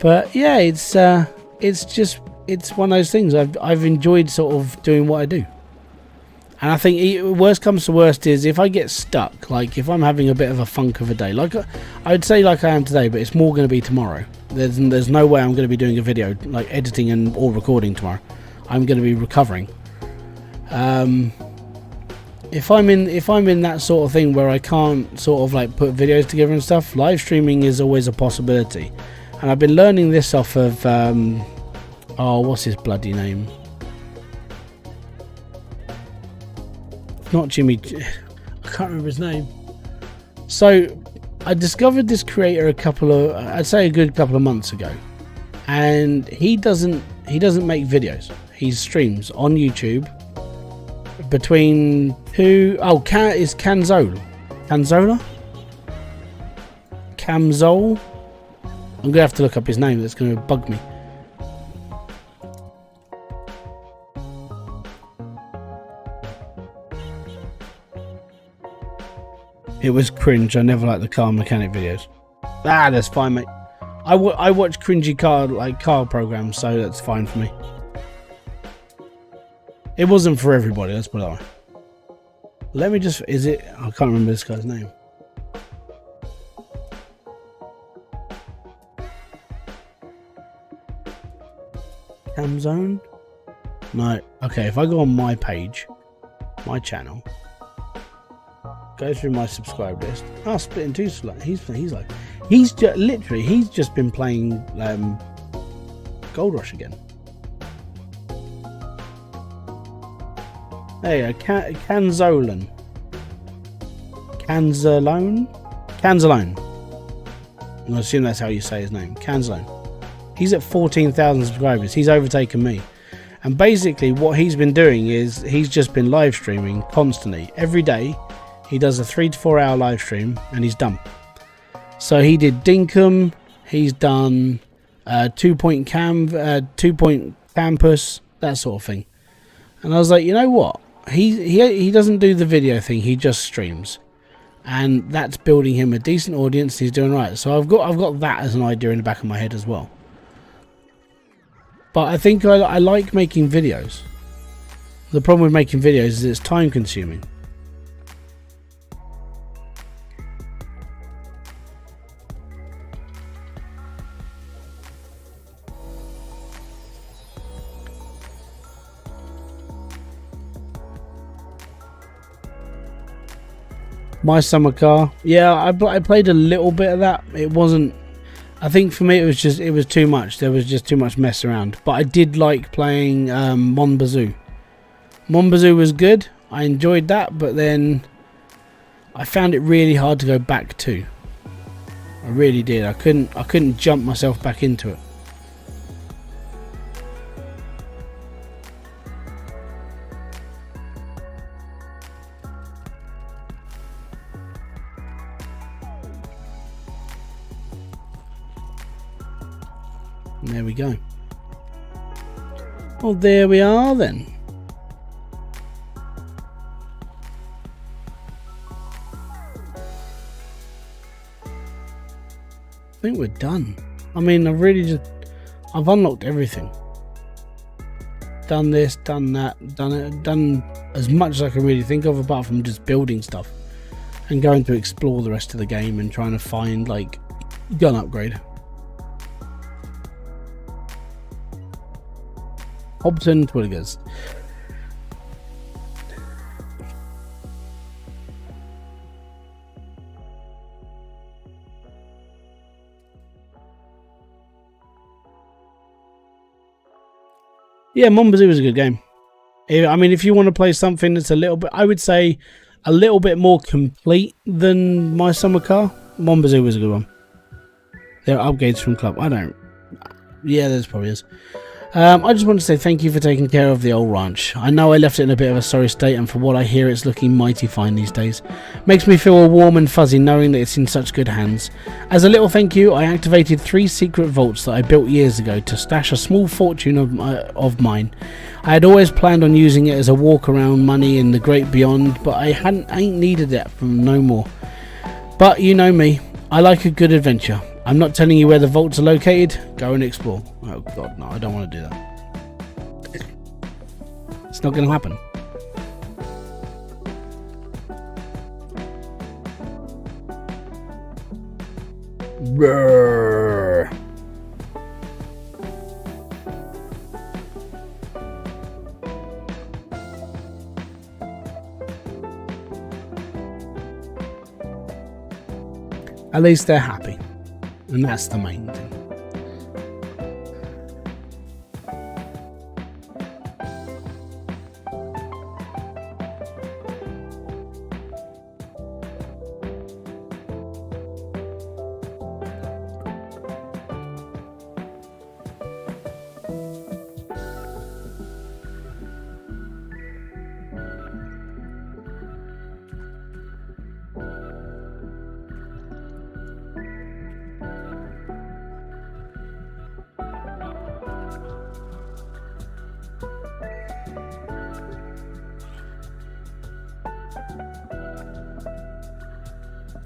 But yeah, it's one of those things. I've enjoyed sort of doing what I do. And I think worst comes to worst is if I get stuck, like if I'm having a bit of a funk of a day, like I would say like I am today, but it's more going to be tomorrow. There's no way I'm going to be doing a video, like editing and or recording tomorrow. I'm going to be recovering. If I'm in that sort of thing where I can't sort of like put videos together and stuff, live streaming is always a possibility. And I've been learning this off of what's his bloody name? Not Jimmy. I can't remember his name. So I discovered this creator a good couple of months ago, and he doesn't make videos. He streams on YouTube between is Canzola. Camzol. I'm gonna have to look up his name. That's gonna bug me. It was cringe. I never liked the Car Mechanic videos. That's fine, mate. I watch cringy car programs, so that's fine for me. It wasn't for everybody, let's put it that way. Let me just, is it, I can't remember this guy's name. Camzone? No. Okay, if I go on my page, my channel, go through my subscribe list. I'll split in two. He's just been playing Gold Rush again. There you go, Canzolone. I'm gonna assume that's how you say his name. Canzolone. He's at 14,000 subscribers. He's overtaken me. And basically what he's been doing is he's just been live streaming constantly. Every day he does a 3 to 4 hour live stream and he's done. So he did Dinkum, he's done 2 Point Campus, that sort of thing. And I was like, you know what? He doesn't do the video thing, he just streams. And that's building him a decent audience. He's doing right. So I've got that as an idea in the back of my head as well. But I think I like making videos. The problem with making videos is it's time consuming. My Summer Car. Yeah, I played a little bit of that. It wasn't... I think for me it was too much. There was just too much mess around. But I did like playing Mon Bazou. Mon Bazou was good. I enjoyed that, but then I found it really hard to go back to. I really did. I couldn't jump myself back into it. And there we go. Well, there we are then. I think we're done. I mean, I've unlocked everything. Done this, done that, done as much as I can really think of, apart from just building stuff and going to explore the rest of the game and trying to find like gun upgrade. Hobson Twilligers. Yeah, Mon Bazou is a good game. I mean, if you want to play something that's a little bit, I would say, a little bit more complete than My Summer Car, Mon Bazou is a good one. There are upgrades from Club. Yeah, there's probably is. I just want to say thank you for taking care of the old ranch. I know I left it in a bit of a sorry state, and from what I hear it's looking mighty fine these days. Makes me feel all warm and fuzzy knowing that it's in such good hands. As a little thank you, I activated 3 secret vaults that I built years ago to stash a small fortune of mine. I had always planned on using it as a walk around money in the great beyond, but I ain't needed it from no more. But you know me, I like a good adventure. I'm not telling you where the vaults are located. Go and explore. Oh god, no, I don't want to do that. It's not going to happen. Roar. At least they're happy. And that's the main thing.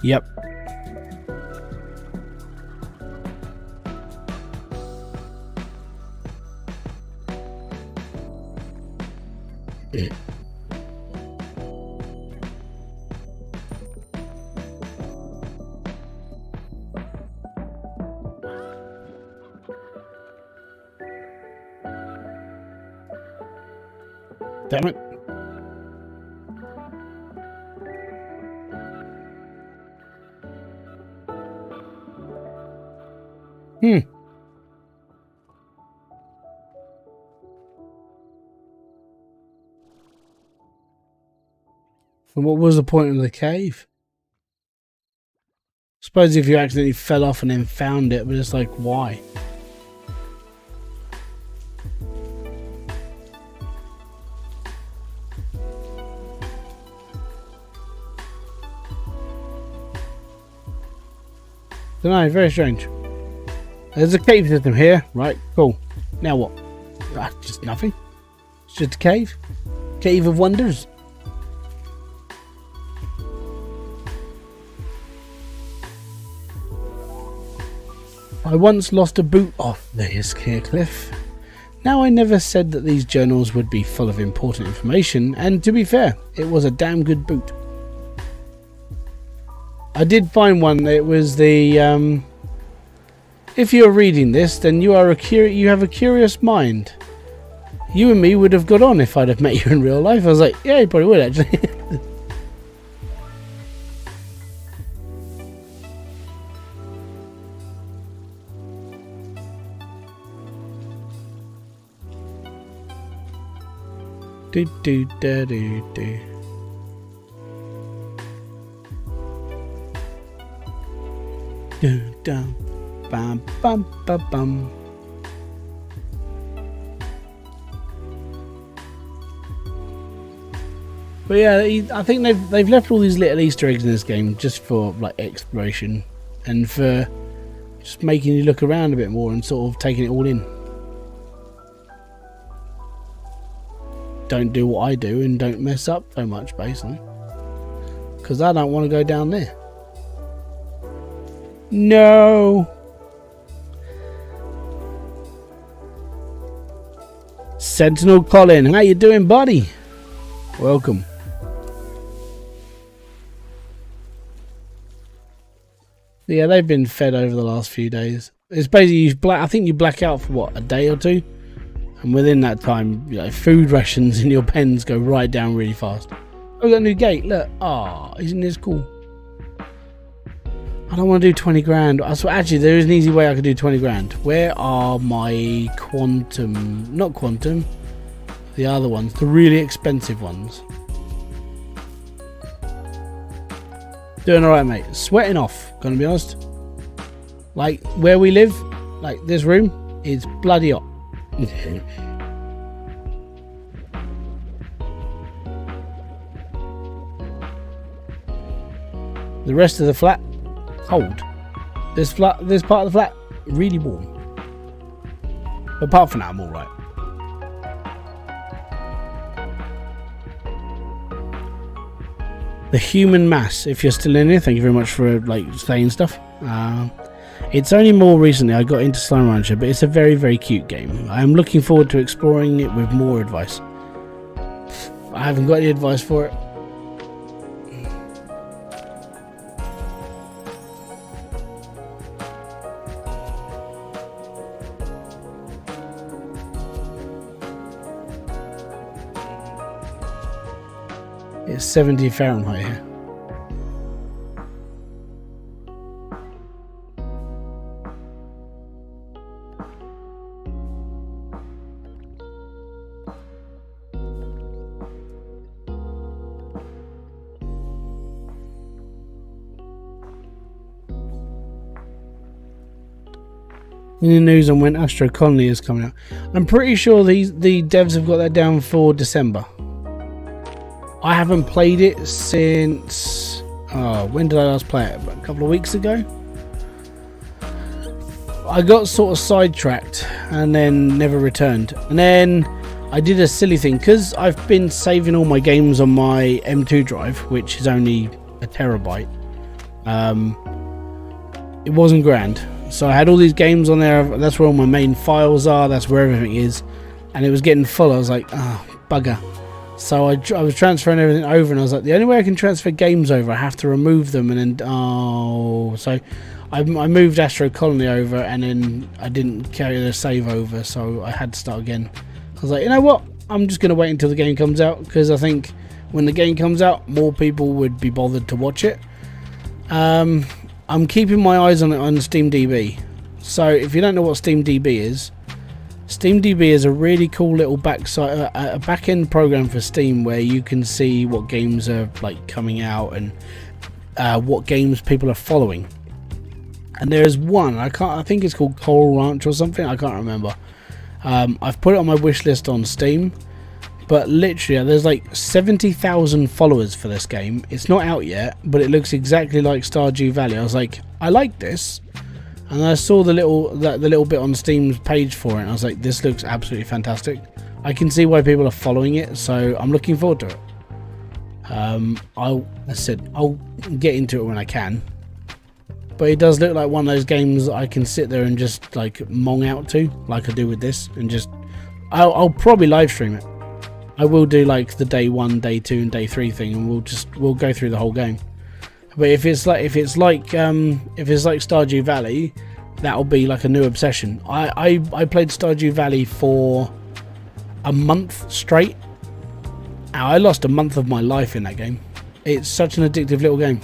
Yep. Damn it. And what was the point of the cave? Suppose if you accidentally fell off and then found it, but it's like, why? Don't know, very strange. There's a cave system here, right? Cool. Now what? Just nothing. It's just a cave. Cave of wonders. I once lost a boot off this here cliff. Now, I never said that these journals would be full of important information, and to be fair, it was a damn good boot. I did find one. It was the if you're reading this, then you have a curious mind. You and me would have got on if I'd have met you in real life. I was like, yeah, you probably would actually. Do do da do do. Do dum bum bum bum bum. But yeah, I think they've left all these little Easter eggs in this game just for like exploration and for just making you look around a bit more and sort of taking it all in. Don't do what I do and don't mess up so much, basically, because I don't want to go down there. No. Sentinel Colin, how you doing, buddy? Welcome. Yeah, they've been fed over the last few days. It's basically I think you black out for what, a day or two, and within that time, you know, food rations in your pens go right down really fast. Oh, we got a new gate. Look, isn't this cool? I don't want to do 20 grand. Actually, there is an easy way I could do 20 grand. Where are my quantum? Not quantum. The other ones, the really expensive ones. Doing all right, mate. Sweating off. Gonna be honest. Like where we live, like this room is bloody hot. The rest of the flat, cold. This part of the flat, really warm. But apart from that, I'm all right. The human mass, if you're still in here, thank you very much for like saying stuff. It's only more recently I got into Slime Rancher, but it's a very, very cute game. I am looking forward to exploring it with more advice. I haven't got any advice for it. It's 70 Fahrenheit here. In the news on when Astro Colony is coming out. I'm pretty sure the devs have got that down for December. I haven't played it since... when did I last play it? About a couple of weeks ago? I got sort of sidetracked and then never returned. And then I did a silly thing, because I've been saving all my games on my M2 drive, which is only a terabyte. It wasn't grand. So I had all these games on there. That's where all my main files are. That's where everything is. And it was getting full. I was like, bugger. So I was transferring everything over, and I was like, the only way I can transfer games over, I have to remove them. And then, so I moved Astro Colony over, and then I didn't carry the save over, so I had to start again. I was like, you know what? I'm just going to wait until the game comes out, because I think when the game comes out, more people would be bothered to watch it. I'm keeping my eyes on it on SteamDB. So if you don't know what SteamDB is a really cool little a back-end program for Steam where you can see what games are like coming out and what games people are following. And there's one, I think it's called Coral Ranch or something, I can't remember. I've put it on my wish list on Steam, but literally there's like 70,000 followers for this game. It's not out yet, but it looks exactly like Stardew Valley. I was like, I like this, and I saw the little bit on Steam's page for it, and I was like, this looks absolutely fantastic. I can see why people are following it, so I'm looking forward to it. I'll get into it when I can. But it does look like one of those games that I can sit there and just like mong out to, like I do with this, and just I'll probably live stream it. I will do like the day 1, day 2, and day 3 thing, and we'll go through the whole game. But if it's like Stardew Valley, that'll be like a new obsession. I played Stardew Valley for a month straight. I lost a month of my life in that game. It's such an addictive little game.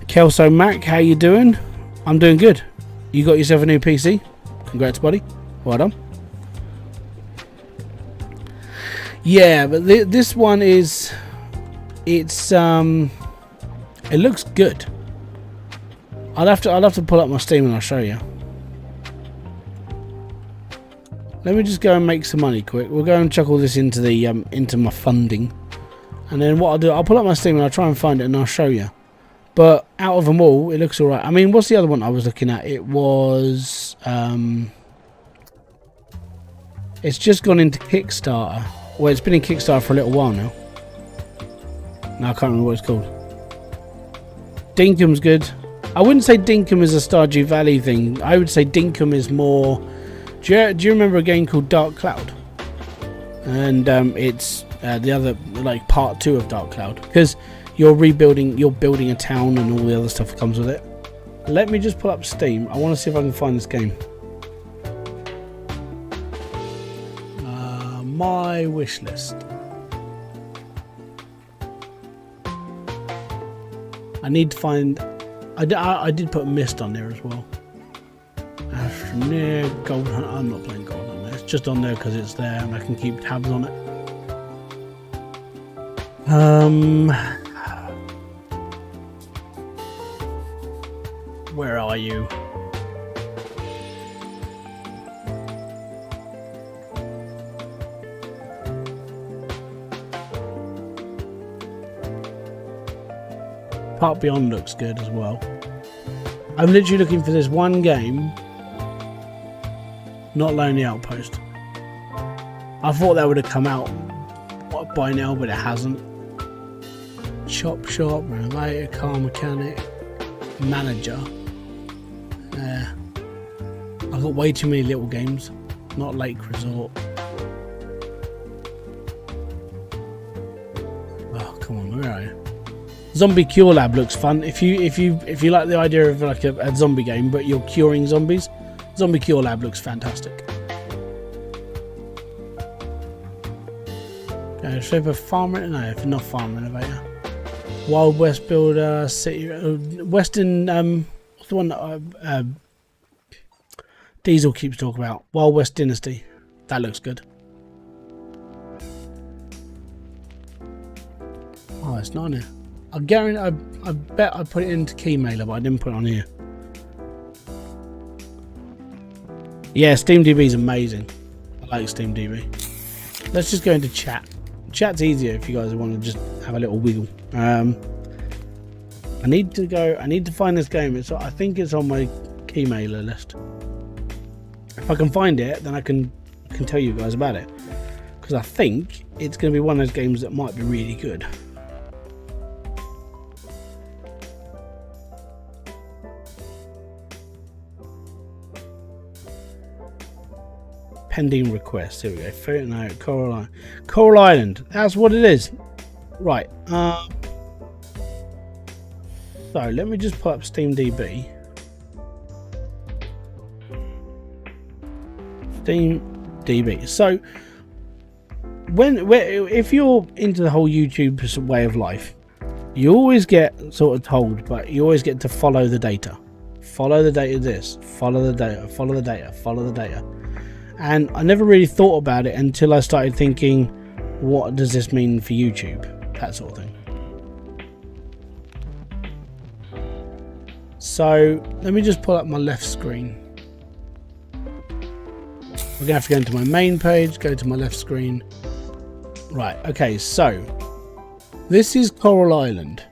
Kelso Mac, how you doing? I'm doing good. You got yourself a new PC? Congrats, buddy. Well done. Yeah, but this one it looks good. I'll have to pull up my Steam and I'll show you. Let me just go and make some money quick. We'll go and chuck all this into the into my funding, and then what I'll do, I'll pull up my Steam and I'll try and find it and I'll show you. But out of them all, it looks alright. I mean, what's the other one I was looking at? It was... it's just gone into Kickstarter. Well, it's been in Kickstarter for a little while now. No, I can't remember what it's called. Dinkum's good. I wouldn't say Dinkum is a Stardew Valley thing. I would say Dinkum is more... Do you remember a game called Dark Cloud? And it's the other, like, part 2 of Dark Cloud. Because... you're building a town and all the other stuff that comes with it. Let me just pull up Steam. I want to see if I can find this game. My wish list. I need to find... I did put Mist on there as well. Near Gold Hunt. I'm not playing Gold Hunt there. It's just on there because it's there and I can keep tabs on it. Where are you? Part Beyond looks good as well. I'm literally looking for this one game. Not Lonely Outpost. I thought that would have come out by now, but it hasn't. Chop Shop, Renovator, Car Mechanic, Manager. I've got way too many little games. Not Lake Resort. Oh, come on, where are you? Zombie Cure Lab looks fun. If you like the idea of like a zombie game, but you're curing zombies, Zombie Cure Lab looks fantastic. Okay, Shaper Farm Renovator. No, not Farm Renovator. Wild West Builder, City, Western. What's the one that Diesel keeps talking about? Wild West Dynasty. That looks good. Oh, it's not on here. I guarantee. I bet I put it into Keymailer, but I didn't put it on here. Yeah, SteamDB is amazing. I like SteamDB. Let's just go into chat. Chat's easier if you guys want to just have a little wiggle. I need to find this game. I think it's on my Keymailer list. If I can find it, then I can tell you guys about it, because I think it's going to be one of those games that might be really good. Pending request. Here we go. No, Coral Island. That's what it is. Right. So let me just put up SteamDB. Steam DB. So if you're into the whole YouTube way of life, you always get sort of told, but you always get to follow the data. Follow the data this, follow the data, follow the data, follow the data. And I never really thought about it until I started thinking, what does this mean for YouTube? That sort of thing. So let me just pull up my left screen. We're gonna have to go into my main page, go to my left screen. Right, okay, so this is Coral Island.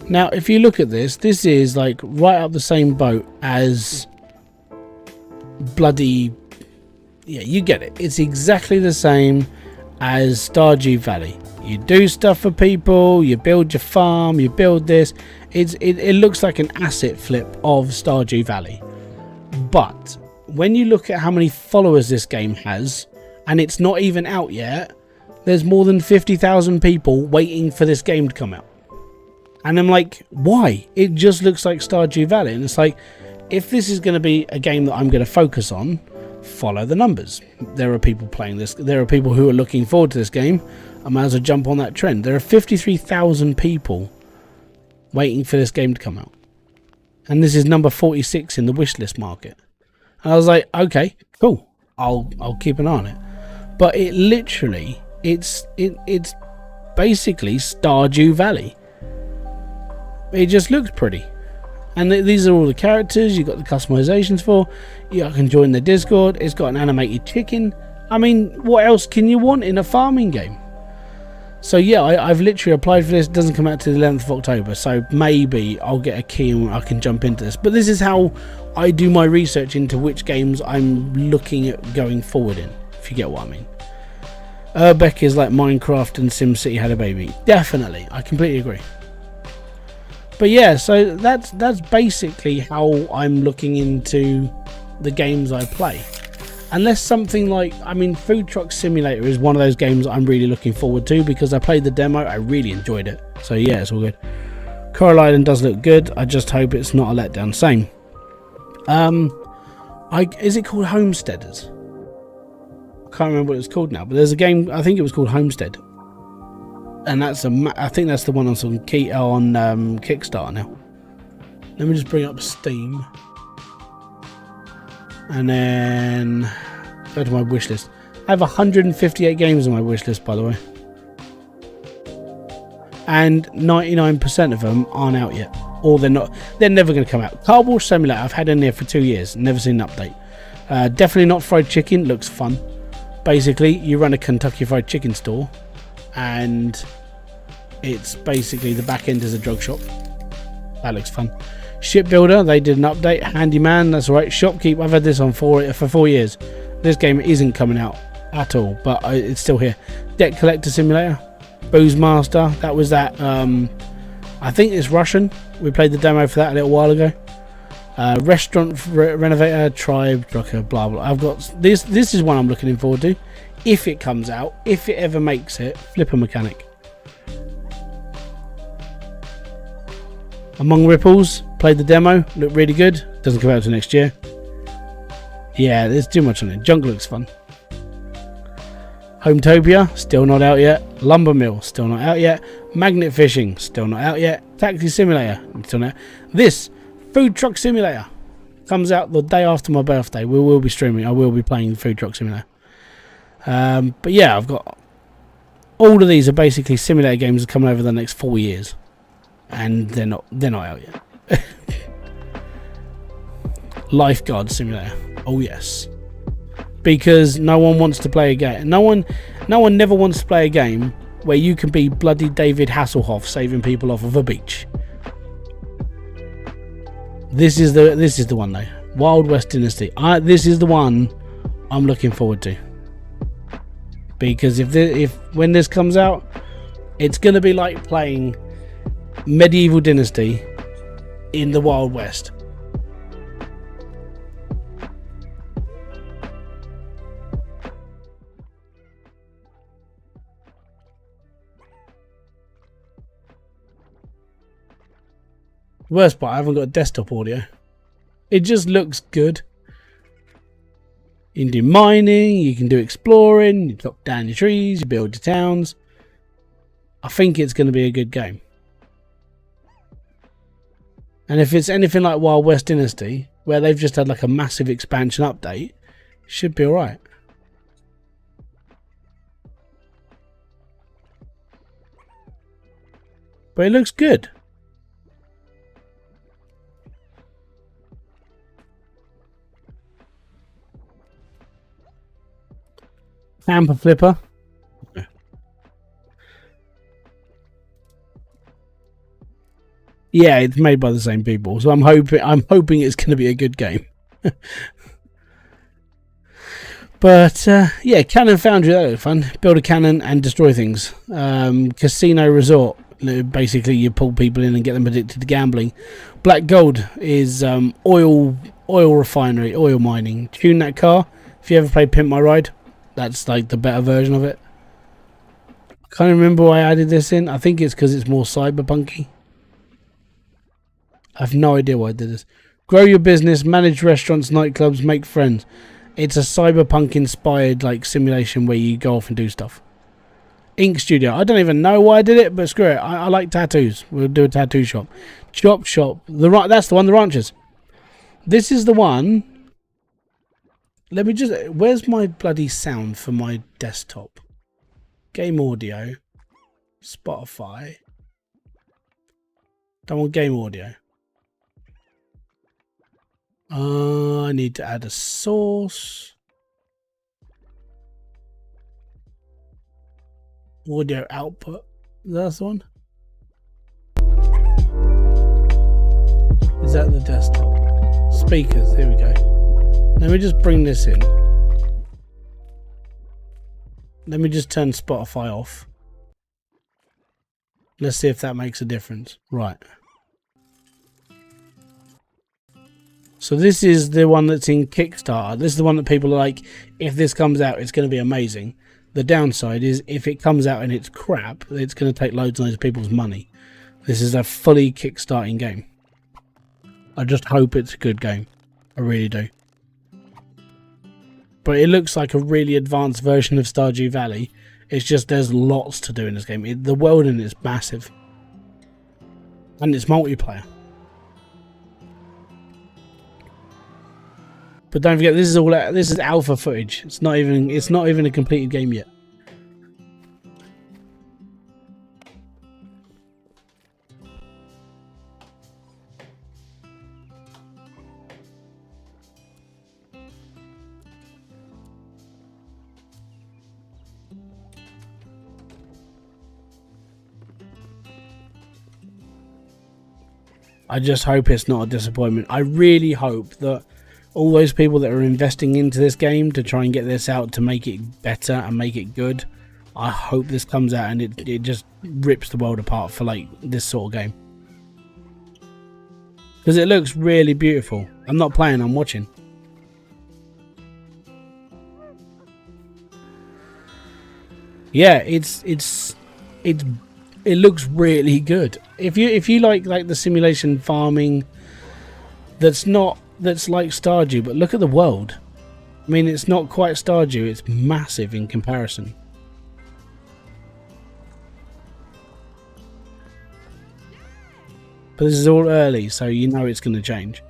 Now, if you look at this, this is like right up the same boat as bloody... Yeah, you get it. It's exactly the same as Stardew Valley. You do stuff for people, you build your farm, you build this. It looks like an asset flip of Stardew Valley. But when you look at how many followers this game has, and it's not even out yet, there's more than 50,000 people waiting for this game to come out. And I'm like, why? It just looks like Stardew Valley. And it's like, if this is going to be a game that I'm going to focus on, follow the numbers. There are people playing this. There are people who are looking forward to this game. I might as well jump on that trend. There are 53,000 people waiting for this game to come out. And this is number 46 in the wishlist market. And I was like, okay, cool. I'll keep an eye on it. But it literally, it's basically Stardew Valley. It just looks pretty. And these are all the characters you've got the customizations for. You can join the Discord. It's got an animated chicken. I mean, what else can you want in a farming game? So yeah, I've literally applied for this. It doesn't come out to the 11th of October, so maybe I'll get a key and I can jump into this. But this is how I do my research into which games I'm looking at going forward in, if you get what I mean. Urbeck is like Minecraft and SimCity had a baby. Definitely, I completely agree. But yeah, so that's basically how I'm looking into the games I play. Unless something like, I mean, Food Truck Simulator is one of those games I'm really looking forward to because I played the demo, I really enjoyed it. So yeah, it's all good. Coral Island does look good. I just hope it's not a letdown. Same. Is it called Homesteaders? I can't remember what it's called now, but there's a game, I think it was called Homestead. And that's I think that's the one on Kickstarter now. Let me just bring up Steam. And then go to my wish list. I have 158 games on my wish list, by the way. And 99% of them aren't out yet. Or they're not. They're never going to come out. Car Wash Simulator, I've had in there for 2 years. Never seen an update. Definitely not fried chicken. Looks fun. Basically, you run a Kentucky Fried Chicken store. And it's basically the back end is a drug shop. That looks fun. Shipbuilder, they did an update. Handyman, that's right. Shopkeep, I've had this on for 4 years. This game isn't coming out at all, but it's still here. Debt Collector Simulator, Booze Master, that was that. I think it's Russian. We played the demo for that a little while ago. Restaurant Renovator, Tribe, Drucker, blah blah. I've got this. This is one I'm looking forward to. If it comes out, if it ever makes it, Flipper Mechanic. Among Ripples, played the demo, looked really good. Doesn't come out until next year. Yeah, there's too much on it. Junk looks fun. Hometopia, still not out yet. Lumber Mill, still not out yet. Magnet Fishing, still not out yet. Taxi Simulator, still not out. This, Food Truck Simulator, comes out the day after my birthday. We will be streaming. I will be playing Food Truck Simulator. But yeah, I've got... all of these are basically simulator games that come over the next 4 years. And they're not out yet. Lifeguard Simulator. Oh yes. Because no one wants to play a game. No one never wants to play a game where you can be bloody David Hasselhoff saving people off of a beach. This is the one though. Wild West Dynasty. This is the one I'm looking forward to. Because when this comes out, it's gonna be like playing Medieval Dynasty in the Wild West. Worst part, I haven't got desktop audio. It just looks good. You can do mining, you can do exploring, you chop down your trees, you build your towns. I think it's going to be a good game. And if it's anything like Wild West Dynasty, where they've just had like a massive expansion update, it should be alright. But it looks good. Hamper flipper. Yeah, it's made by the same people, so I'm hoping it's going to be a good game. But yeah, Cannon Foundry, that was fun. Build a cannon and destroy things. Casino Resort, basically you pull people in and get them addicted to gambling. Black Gold is oil refinery, oil mining. Tune that car. If you ever played Pimp My Ride, that's like the better version of it. I can't remember why I added this in. I think it's because it's more cyberpunky. I have no idea why I did this. Grow your business, manage restaurants, nightclubs, make friends. It's a cyberpunk inspired like simulation where you go off and do stuff. Ink Studio. I don't even know why I did it, but screw it. I like tattoos. We'll do a tattoo shop. Chop shop. That's the one, the ranchers. This is the one. Let me just... Where's my bloody sound for my desktop? Game audio. Spotify. Don't want game audio. I need to add a source. Audio output. That's the one. Is that the desktop? Speakers. Here we go. Let me just bring this in. Let me just turn Spotify off. Let's see if that makes a difference. Right. So this is the one that's in Kickstarter. This is the one that people are like, if this comes out, it's going to be amazing. The downside is if it comes out and it's crap, it's going to take loads and loads of people's money. This is a fully kickstarting game. I just hope it's a good game. I really do. But it looks like a really advanced version of Stardew Valley. It's just there's lots to do in this game. The world in it is massive. And it's multiplayer. But don't forget, this is alpha footage. It's not even a completed game yet. I just hope it's not a disappointment. I really hope that all those people that are investing into this game to try and get this out to make it better and make it good, I hope this comes out and it just rips the world apart for like this sort of game. Because it looks really beautiful. I'm not playing, I'm watching. Yeah, it looks really good. If you like the simulation farming that's like Stardew, but look at the world. I mean, it's not quite Stardew, it's massive in comparison. But this is all early, so you know it's going to change.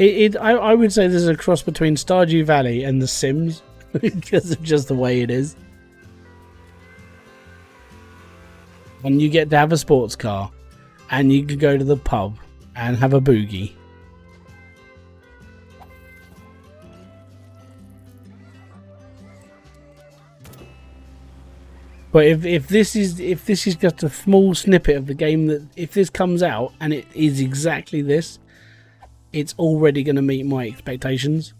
I would say this is a cross between Stardew Valley and The Sims because of just the way it is. And you get to have a sports car, and you can go to the pub and have a boogie. But if this is just a small snippet of the game, that if this comes out and it is exactly this, it's already going to meet my expectations.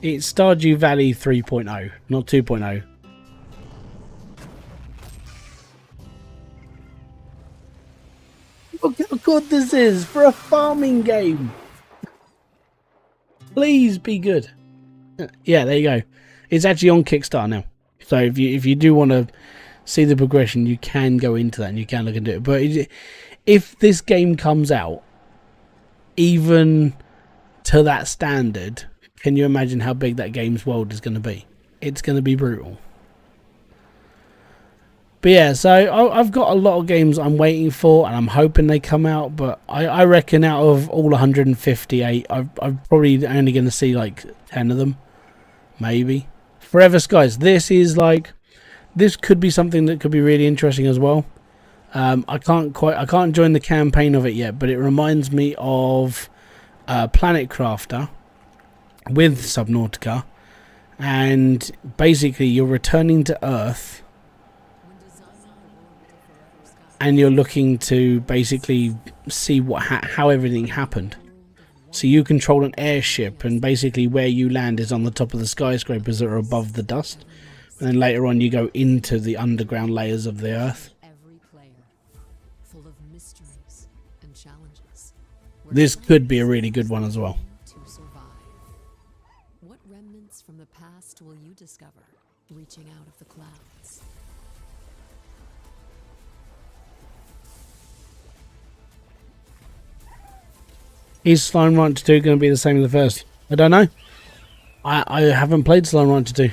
It's Stardew Valley 3.0, not 2.0. Look how good this is for a farming game. Please be good. Yeah, there you go. It's actually on Kickstarter now. So if you do want to see the progression, you can go into that and you can look into it. But if this game comes out, even to that standard, can you imagine how big that game's world is going to be? It's going to be brutal. But yeah, so I've got a lot of games I'm waiting for, and I'm hoping they come out. But I reckon out of all 158, I'm probably only going to see like 10 of them, maybe. Forever Skies. This could be something that could be really interesting as well. I can't join the campaign of it yet, but it reminds me of Planet Crafter with Subnautica, and basically you're returning to Earth. And you're looking to basically see how everything happened. So you control an airship, and basically where you land is on the top of the skyscrapers that are above the dust. And then later on you go into the underground layers of the Earth. This could be a really good one as well. What remnants from the past will you discover reaching out of the clouds? Is Slime Rancher 2 going to be the same as the first? I don't know. I haven't played Slime Rancher 2.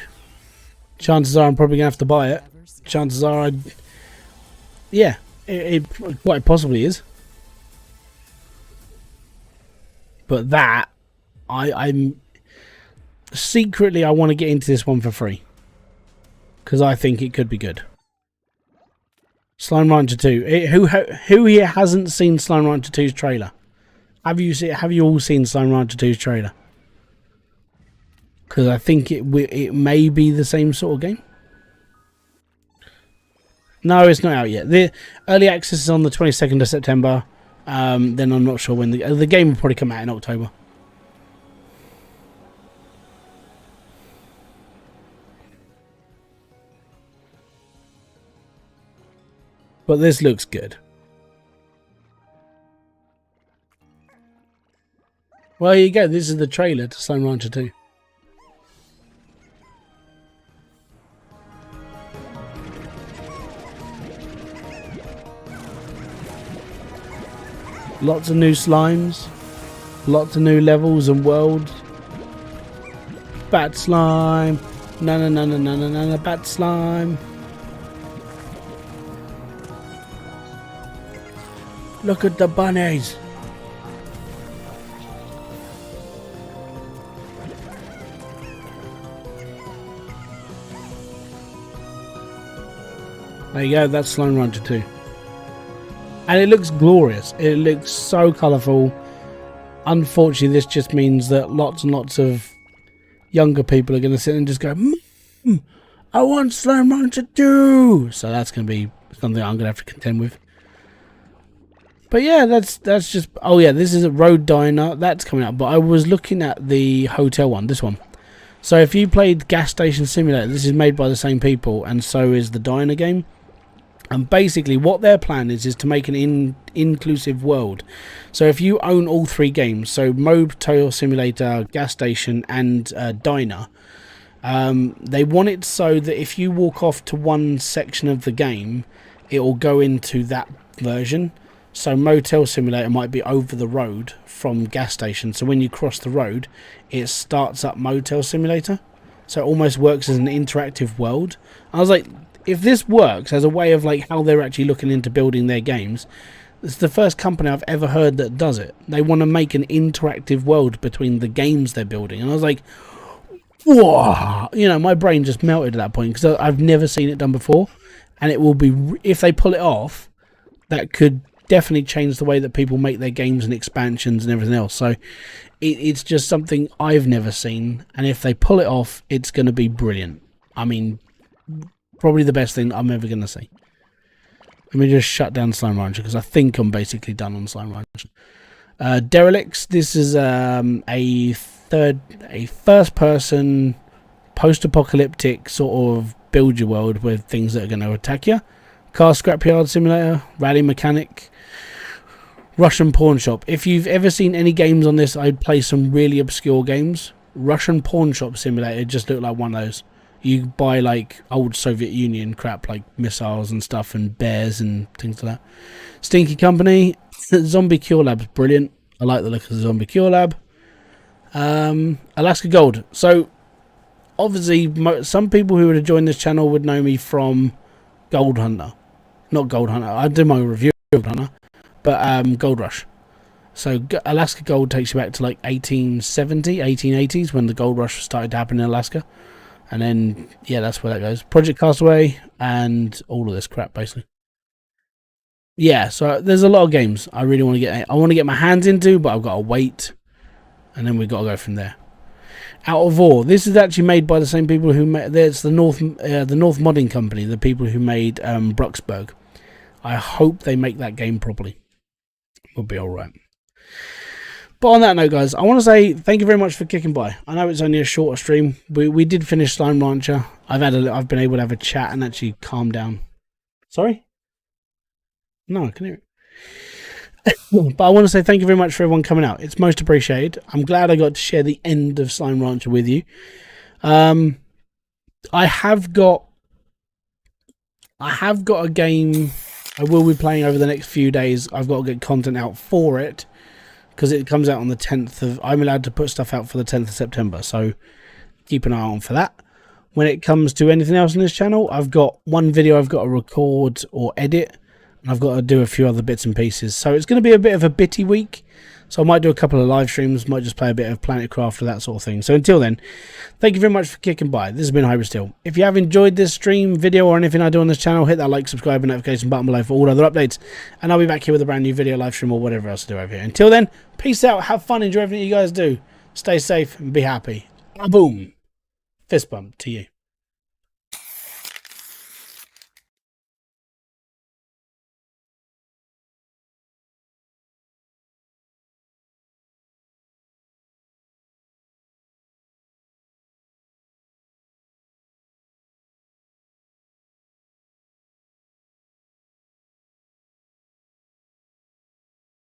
Chances are I'm probably going to have to buy it. Chances are yeah, it quite possibly is. But that, I'm secretly, I want to get into this one for free. Because I think it could be good. Slime Rancher 2. Who here hasn't seen Slime Rancher 2's trailer? Have you all seen Slime Rancher 2's trailer? Because I think it may be the same sort of game. No, it's not out yet. The early access is on the 22nd of September. Then I'm not sure when the game will probably come out in October. But this looks good. Well, here you go. This is the trailer to Slime Rancher 2. Lots of new slimes. Lots of new levels and worlds. Bat slime. No, bat slime. Look at the bunnies. There you go, that's Slime Rancher 2. And it looks glorious. It looks so colourful. Unfortunately, this just means that lots and lots of younger people are going to sit and just go, I want Slime Rancher 2! So that's going to be something I'm going to have to contend with. But yeah, that's just... Oh yeah, this is a Road Diner. That's coming up. But I was looking at the hotel one, this one. So if you played Gas Station Simulator, this is made by the same people, and so is the Diner game. And basically what their plan is to make an inclusive world. So if you own all three games, so Motel Simulator, Gas Station and Diner, they want it so that if you walk off to one section of the game, it will go into that version. So Motel Simulator might be over the road from Gas Station, so when you cross the road it starts up Motel Simulator, so it almost works as an interactive world. I was like, if this works as a way of like how they're actually looking into building their games, it's the first company I've ever heard that does it. They want to make an interactive world between the games they're building, and I was like, whoa, you know, my brain just melted at that point because I've never seen it done before, and it will be, if they pull it off, that could definitely change the way that people make their games and expansions and everything else. So it's just something I've never seen, and if they pull it off, it's going to be brilliant. I mean, probably the best thing I'm ever going to see. Let me just shut down Slime Rancher because I think I'm basically done on Slime Rancher. Derelicts. This is a first-person post-apocalyptic sort of build your world with things that are going to attack you. Car Scrapyard Simulator, Rally Mechanic, Russian Pawn Shop. If you've ever seen any games on this, I'd play some really obscure games. Russian Pawn Shop Simulator just looked like one of those. You buy like old Soviet Union crap like missiles and stuff and bears and things like that. Stinky Company. Zombie Cure Lab's brilliant. I like the look of the Zombie Cure Lab. Alaska Gold. So obviously some people who would have joined this channel would know me from Gold Hunter. Not Gold Hunter. I did my review of Gold Hunter. But Gold Rush. So Alaska Gold takes you back to like 1870, 1880s when the gold rush started to happen in Alaska. And then, yeah, that's where that goes. Project Castaway and all of this crap, basically. Yeah, so there's a lot of games I really want to get. I want to get my hands into, but I've got to wait. And then we've got to go from there. Out of War. This is actually made by the same people who made... It's the North Modding Company, the people who made Brucksburg. I hope they make that game properly. We'll be alright. But on that note, guys, I want to say thank you very much for kicking by. I know it's only a shorter stream. We did finish Slime Rancher. I've been able to have a chat and actually calm down. Sorry? No, I can hear it. But I want to say thank you very much for everyone coming out. It's most appreciated. I'm glad I got to share the end of Slime Rancher with you. I have got a game I will be playing over the next few days. I've got to get content out for it because it comes out on the 10th of... I'm allowed to put stuff out for the 10th of September, so keep an eye on for that. When it comes to anything else on this channel, I've got one video I've got to record or edit, and I've got to do a few other bits and pieces. So it's going to be a bit of a bitty week. So I might do a couple of live streams, might just play a bit of Planet Craft or that sort of thing. So until then, thank you very much for kicking by. This has been Hybridsteel. If you have enjoyed this stream, video, or anything I do on this channel, hit that like, subscribe, and notification button below for all other updates. And I'll be back here with a brand new video, live stream, or whatever else I do over here. Until then, peace out, have fun, enjoy everything you guys do. Stay safe and be happy. Boom. Fist bump to you.